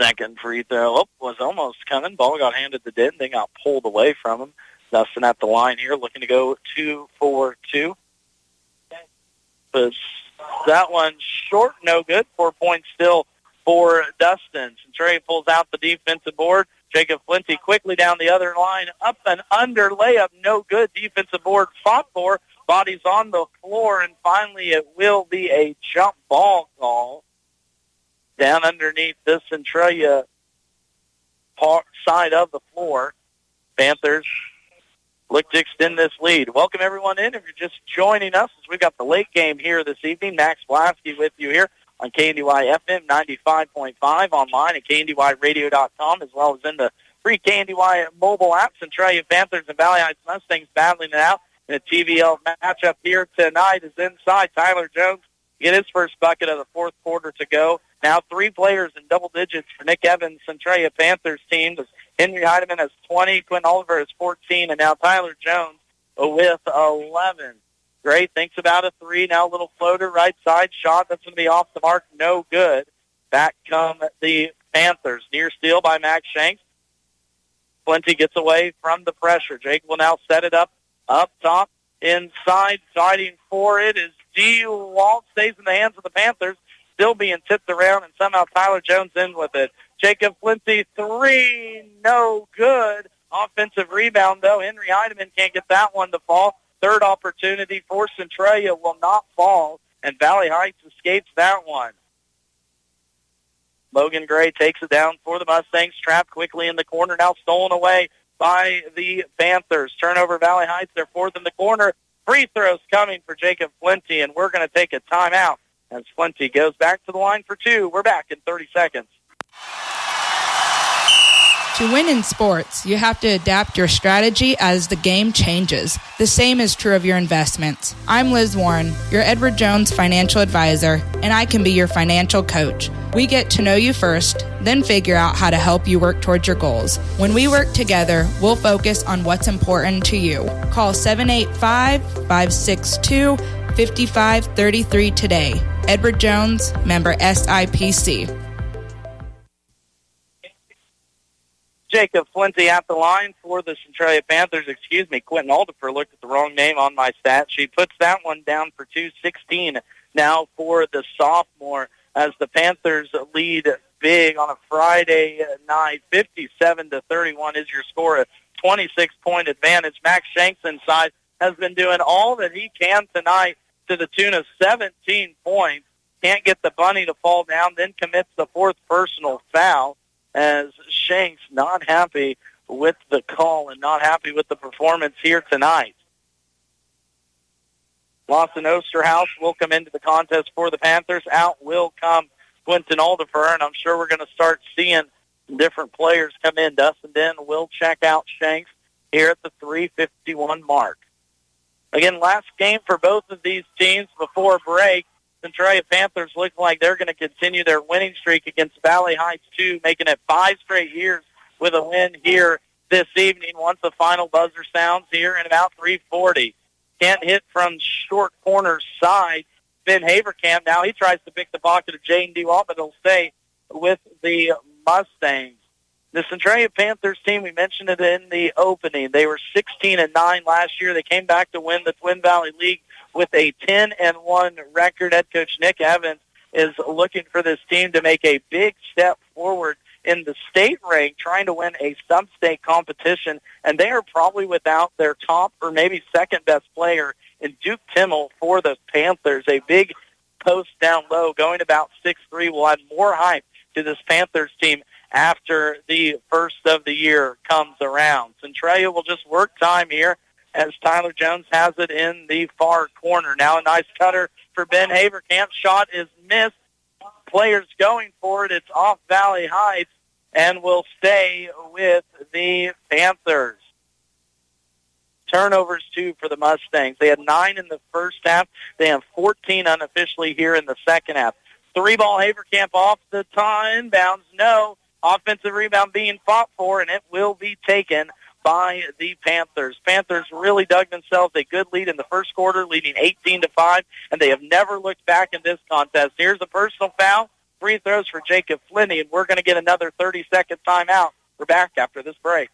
Second free throw was almost coming. Ball got handed to Denton, then got pulled away from him. Dustin at the line here, looking to go 2 for 2. But that one short, no good. 4 points still for Dustin. Centralia pulls out the defensive board. Jacob Flinty quickly down the other line, up and under layup, no good. Defensive board fought for, bodies on the floor, and finally it will be a jump ball call down underneath this Centralia side of the floor. Panthers look to extend this lead. Welcome everyone in. If you're just joining us, as we've got the late game here this evening, Max Blasky with you here on KNDY FM 95.5, online at KNDYradio.com, as well as in the free KNDY mobile app. Centralia Panthers and Valley Heights Mustangs battling it out in a TVL matchup here tonight is inside. Tyler Jones get his first bucket of the fourth quarter to go. Now 3 players in double digits for Nick Evans' Centralia Panthers team. Henry Heidemann has 20, Quinn Oliver has 14, and now Tyler Jones with 11. Gray thinks about a 3. Now a little floater, right side shot. That's going to be off the mark. No good. Back come the Panthers. Near steal by Max Shanks. Flinty gets away from the pressure. Jake will now set it up top, inside, fighting for it is Dewalt. Stays in the hands of the Panthers. Still being tipped around, and somehow Tyler Jones in with it. Jacob Flinty, 3, no good. Offensive rebound, though. Henry Heidemann can't get that one to fall. Third opportunity for Centralia will not fall, and Valley Heights escapes that one. Logan Gray takes it down for the Mustangs, trapped quickly in the corner, now stolen away by the Panthers. Turnover, Valley Heights, they're fourth in the corner. Free throws coming for Jacob Flinty, and we're going to take a timeout as Flinty goes back to the line for two. We're back in 30 seconds. To win in sports, you have to adapt your strategy as the game changes. The same is true of your investments. I'm Liz Warren, your Edward Jones financial advisor, and I can be your financial coach. We get to know you first, then figure out how to help you work towards your goals. When we work together, we'll focus on what's important to you. Call 785-562-5533 today. Edward Jones, member SIPC. Jacob Flinty at the line for the Centralia Panthers. Excuse me, Quentin Aldifer looked at the wrong name on my stat sheet. Puts that one down for 2-16 now for the sophomore as the Panthers lead big on a Friday night. 57-31 is your score, a 26-point advantage. Max Shanks inside has been doing all that he can tonight to the tune of 17 points. Can't get the bunny to fall down, then commits the fourth personal foul, as Shanks not happy with the call and not happy with the performance here tonight. Lawson Osterhaus will come into the contest for the Panthers. Out will come Quentin Aldifer, and I'm sure we're going to start seeing different players come in. Dustin Den will check out Shanks here at the 3:51 mark. Again, last game for both of these teams before break. Centralia Panthers look like they're going to continue their winning streak against Valley Heights 2, making it 5 straight years with a win here this evening once the final buzzer sounds here in about 3:40. Can't hit from short corner side. Ben Haverkamp now, he tries to pick the pocket of Jaden DeWalt, but it'll stay with the Mustangs. The Centralia Panthers team, we mentioned it in the opening. They were 16-9 last year. They came back to win the Twin Valley League with a 10-1 record. Head coach Nick Evans is looking for this team to make a big step forward in the state rank, trying to win a sub-state competition, and they are probably without their top or maybe second-best player in Duke Timmel for the Panthers. A big post down low, going about 6'3", will add more hype to this Panthers team after the first of the year comes around. Centralia will just work time here as Tyler Jones has it in the far corner. Now a nice cutter for Ben Haverkamp. Shot is missed. Players going for it. It's off Valley Heights and will stay with the Panthers. Turnovers, too, for the Mustangs. They had 9 in the first half. They have 14 unofficially here in the second half. 3-ball Haverkamp off the time. Bounds, no. Offensive rebound being fought for, and it will be taken by the Panthers. Panthers really dug themselves a good lead in the first quarter, leading 18-5, and they have never looked back in this contest. Here's a personal foul. Free throws for Jacob Flinty, and we're going to get another 30-second timeout. We're back after this break.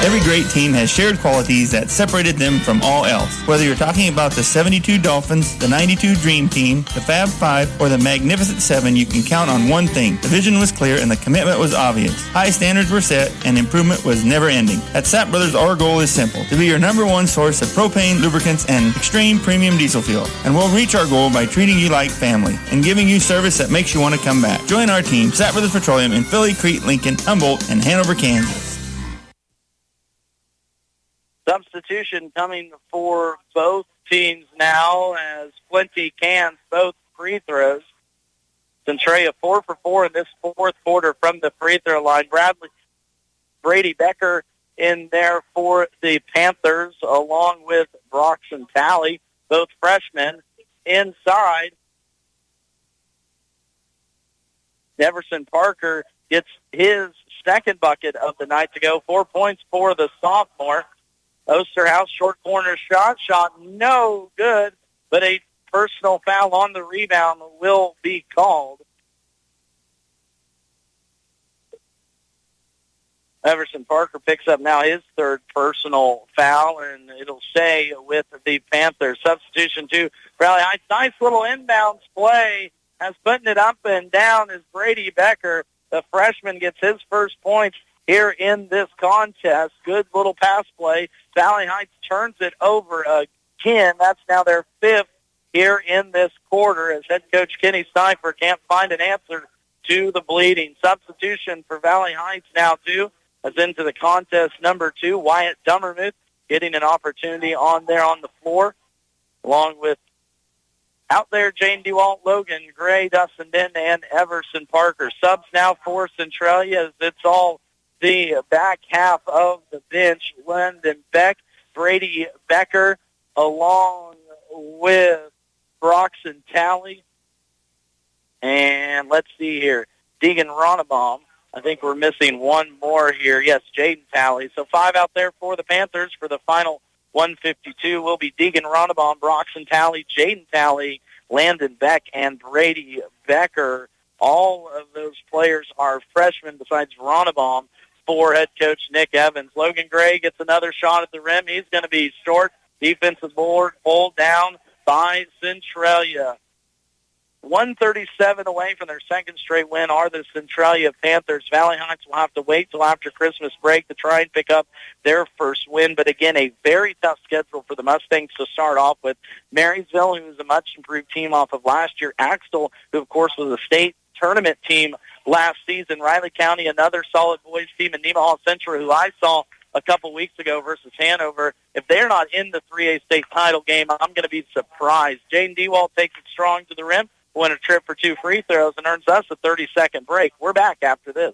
Every great team has shared qualities that separated them from all else. Whether you're talking about the 72 Dolphins, the 92 Dream Team, the Fab Five, or the Magnificent Seven, you can count on one thing. The vision was clear and the commitment was obvious. High standards were set and improvement was never ending. At Sapp Brothers, our goal is simple: to be your number one source of propane, lubricants, and extreme premium diesel fuel. And we'll reach our goal by treating you like family and giving you service that makes you want to come back. Join our team, Sapp Brothers Petroleum, in Philly, Crete, Lincoln, Humboldt, and Hanover, Kansas. Substitution coming for both teams now as Flinty cans both free throws. Centralia 4 for 4 in this fourth quarter from the free throw line. Brady Becker in there for the Panthers, along with Broxton Talley, both freshmen. Inside, Neverson Parker gets his second bucket of the night to go. 4 points for the sophomore. Osterhaus, short corner shot no good, but a personal foul on the rebound will be called. Everson Parker picks up now his third personal foul, and it'll stay with the Panthers. Substitution to Valley Heights. Nice little inbounds play as putting it up and down is Brady Becker. The freshman gets his first points here in this contest. Good little pass play. Valley Heights turns it over again. That's now their 5th here in this quarter as head coach Kenny Steifer can't find an answer to the bleeding. Substitution for Valley Heights now, too, as into the contest number 2, Wyatt Dummermuth getting an opportunity on there on the floor, along with out there Jane DeWalt, Logan Gray, Dustin Denton, and Everson Parker. Subs now for Centralia as it's all the back half of the bench. Lyndon Beck, Brady Becker, along with Broxton Talley. And let's see here, Deegan Ronnebaum. I think we're missing one more here. Yes, Jaden Talley. So 5 out there for the Panthers for the final 152 will be Deegan Ronnebaum, Broxton Talley, Jaden Talley, Landon Beck, and Brady Becker. All of those players are freshmen besides Ronnebaum for head coach Nick Evans. Logan Gray gets another shot at the rim. He's going to be short. Defensive board pulled down by Centralia. 137 away from their second straight win are the Centralia Panthers. Valley Heights will have to wait till after Christmas break to try and pick up their first win. But again, a very tough schedule for the Mustangs to start off with. Marysville, who is a much-improved team off of last year. Axtell, who, of course, was a state tournament team last season. Riley County, another solid boys team. And Nemaha Central, who I saw a couple weeks ago versus Hanover. If they're not in the 3A state title game, I'm going to be surprised. Jaden DeWalt takes it strong to the rim. Win a trip for 2 free throws and earns us a 30-second break. We're back after this.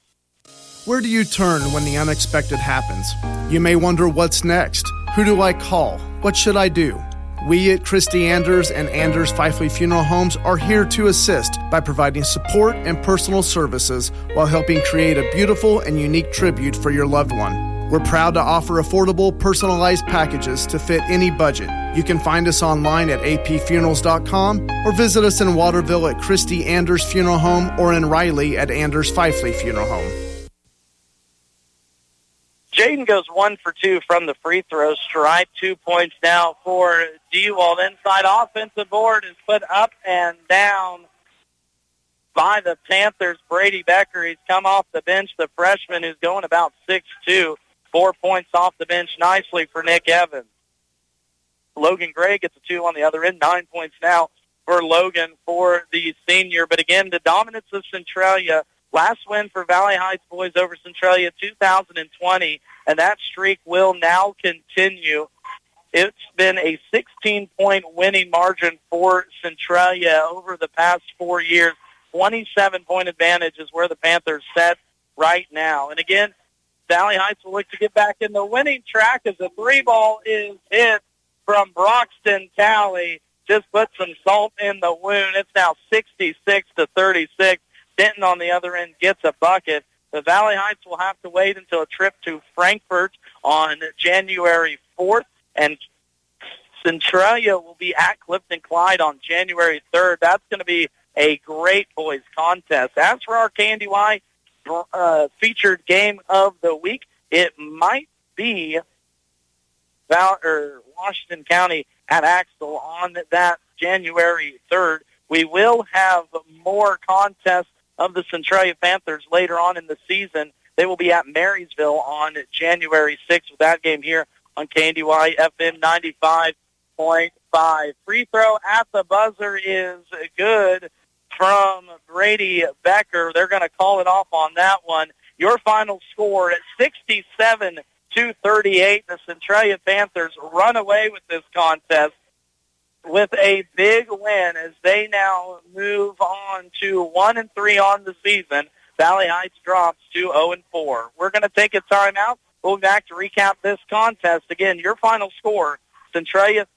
Where do you turn when the unexpected happens? You may wonder what's next. Who do I call? What should I do? We at Christy Anders and Anders Fifely Funeral Homes are here to assist by providing support and personal services while helping create a beautiful and unique tribute for your loved one. We're proud to offer affordable, personalized packages to fit any budget. You can find us online at apfunerals.com or visit us in Waterville at Christy Anders Funeral Home or in Riley at Anders Fifely Funeral Home. Jaden goes 1 for 2 from the free throw stripe. 2 points now for DeWalt. Inside offensive board is put up and down by the Panthers. Brady Becker, he's come off the bench, the freshman who's going about 6'2". 4 points off the bench nicely for Nick Evans. Logan Gray gets a 2 on the other end. 9 points now for Logan for the senior. But again, the dominance of Centralia. Last win for Valley Heights boys over Centralia 2020, and that streak will now continue. It's been a 16-point winning margin for Centralia over the past 4 years. 27-point advantage is where the Panthers set right now. And again, Valley Heights will look to get back in the winning track as the 3-ball is hit from Broxton Talley. Just put some salt in the wound. It's now 66-36. Denton on the other end gets a bucket. The Valley Heights will have to wait until a trip to Frankfurt on January 4th, and Centralia will be at Clifton Clyde on January 3rd. That's going to be a great boys contest. As for our KNDY featured game of the week, it might be Washington County at Axtell on that January 3rd. We will have more contests of the Centralia Panthers later on in the season. They will be at Marysville on January 6th with that game here on KNDY FM 95.5. Free throw at the buzzer is good from Brady Becker. They're going to call it off on that one. Your final score at 67-38. The Centralia Panthers run away with this contest with a big win as they now move on to 1-3 on the season. Valley Heights drops to 0-4. We're going to take a timeout. We'll be back to recap this contest. Again, your final score, Centralia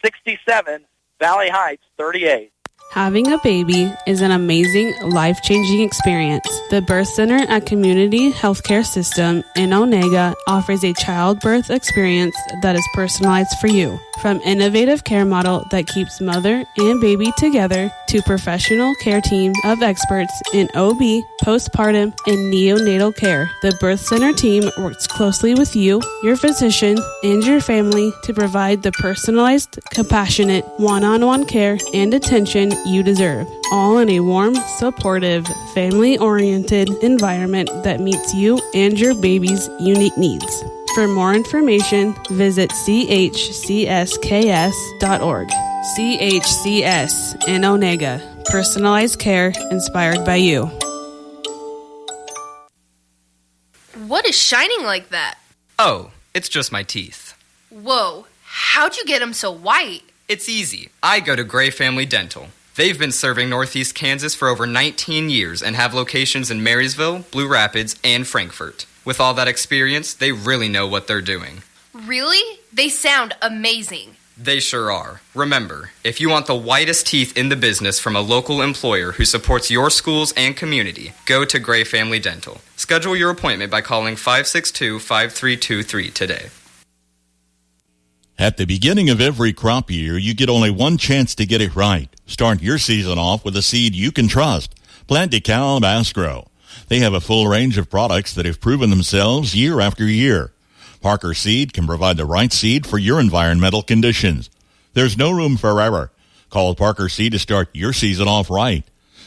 67, Valley Heights 38. Having a baby is an amazing, life-changing experience. The Birth Center at Community Healthcare System in Onega offers a childbirth experience that is personalized for you. From innovative care model that keeps mother and baby together to professional care team of experts in OB, postpartum, and neonatal care, the Birth Center team works closely with you, your physician, and your family to provide the personalized, compassionate, one-on-one care and attention you deserve, all in a warm, supportive, family-oriented environment that meets you and your baby's unique needs. For more information, visit chcsks.org. CHCS in Onega. Personalized care inspired by you. What is shining like that? Oh, it's just my teeth. Whoa, how'd you get them so white? It's easy. I go to Gray Family Dental. They've been serving Northeast Kansas for over 19 years and have locations in Marysville, Blue Rapids, and Frankfort. With all that experience, they really know what they're doing. Really? They sound amazing. They sure are. Remember, if you want the whitest teeth in the business from a local employer who supports your schools and community, go to Gray Family Dental. Schedule your appointment by calling 562-5323 today. At the beginning of every crop year, you get only one chance to get it right. Start your season off with a seed you can trust. Plant DeKalb Asgrow. They have a full range of products that have proven themselves year after year. Parker Seed can provide the right seed for your environmental conditions. There's no room for error. Call Parker Seed to start your season off right.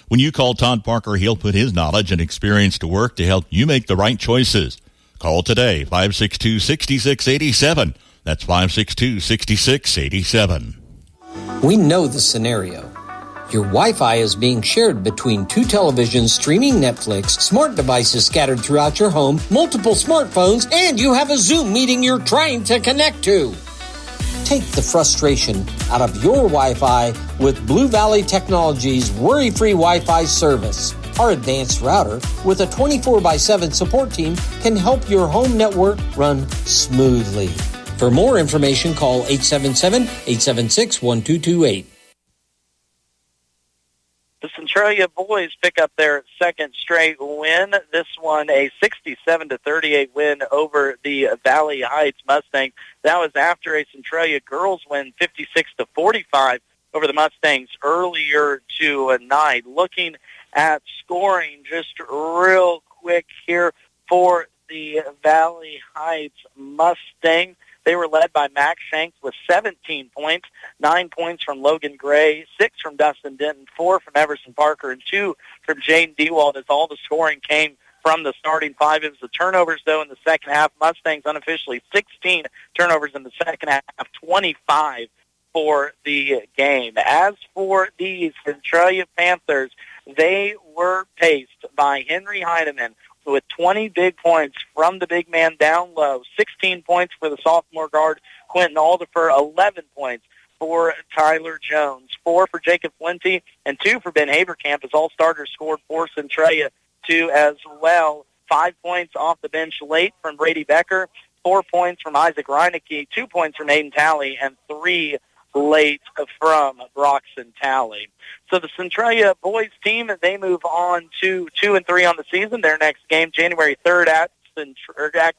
When you call Todd Parker, he'll put his knowledge and experience to work to help you make the right choices. Call today, 562-6687. That's 562-6687. We know the scenario. Your Wi-Fi is being shared between two televisions streaming Netflix, smart devices scattered throughout your home, multiple smartphones, and you have a Zoom meeting you're trying to connect to. Take the frustration out of your Wi-Fi with Blue Valley Technologies' worry-free Wi-Fi service. Our advanced router with a 24/7 support team can help your home network run smoothly. For more information, call 877-876-1228. The Centralia boys pick up their second straight win. This one a 67-38 win over the Valley Heights Mustangs. That was after a Centralia girls win 56-45 over the Mustangs earlier tonight. Looking at scoring just real quick here for the Valley Heights Mustangs. They were led by Max Shanks with 17 points, 9 points from Logan Gray, 6 from Dustin Denton, 4 from Everson Parker, and 2 from Jaden Dewald, as all the scoring came from the starting five. It was the turnovers, though, in the second half. Mustangs unofficially 16 turnovers in the second half, 25 for the game. As for the Centralia Panthers, they were paced by Henry Heidemann, with 20 big points from the big man down low, 16 points for the sophomore guard, Quentin Aldifer, 11 points for Tyler Jones, 4 for Jacob Flinty, and 2 for Ben Haberkamp, as all starters scored for Centralia, 2 as well. 5 points off the bench late from Brady Becker, 4 points from Isaac Reinecke, 2 points from Aiden Talley, and 3 late from Broxton Talley. So the Centralia boys team, they move on to 2-3 on the season. Their next game, January 3rd at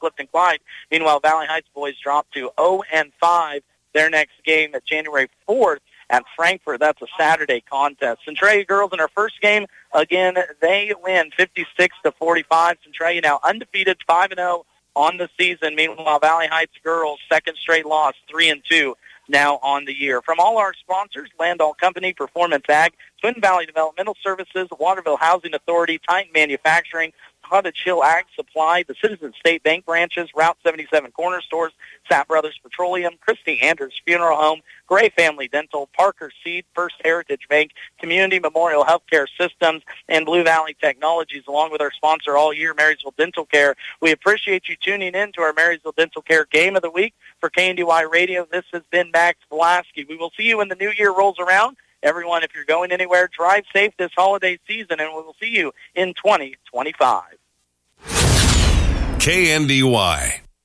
Clifton Clyde. Meanwhile, Valley Heights boys drop to 0-5. Their next game at January 4th at Frankfort. That's a Saturday contest. Centralia girls in our first game, again, they win 56-45. Centralia now undefeated, 5-0 on the season. Meanwhile, Valley Heights girls, second straight loss, 3-2. Now on the year. From all our sponsors, Landall Company, Performance Ag, Twin Valley Developmental Services, Waterville Housing Authority, Titan Manufacturing, Cottage Hill Ag Supply, the Citizen State Bank branches, Route 77 Corner Stores, Sapp Brothers Petroleum, Christy Andrews Funeral Home, Gray Family Dental, Parker Seed, First Heritage Bank, Community Memorial Healthcare Systems, and Blue Valley Technologies, along with our sponsor all year, Marysville Dental Care. We appreciate you tuning in to our Marysville Dental Care Game of the Week. For KNDY Radio, this has been Max Pulaski. We will see you when the new year rolls around. Everyone, if you're going anywhere, drive safe this holiday season, and we will see you in 2025. KNDY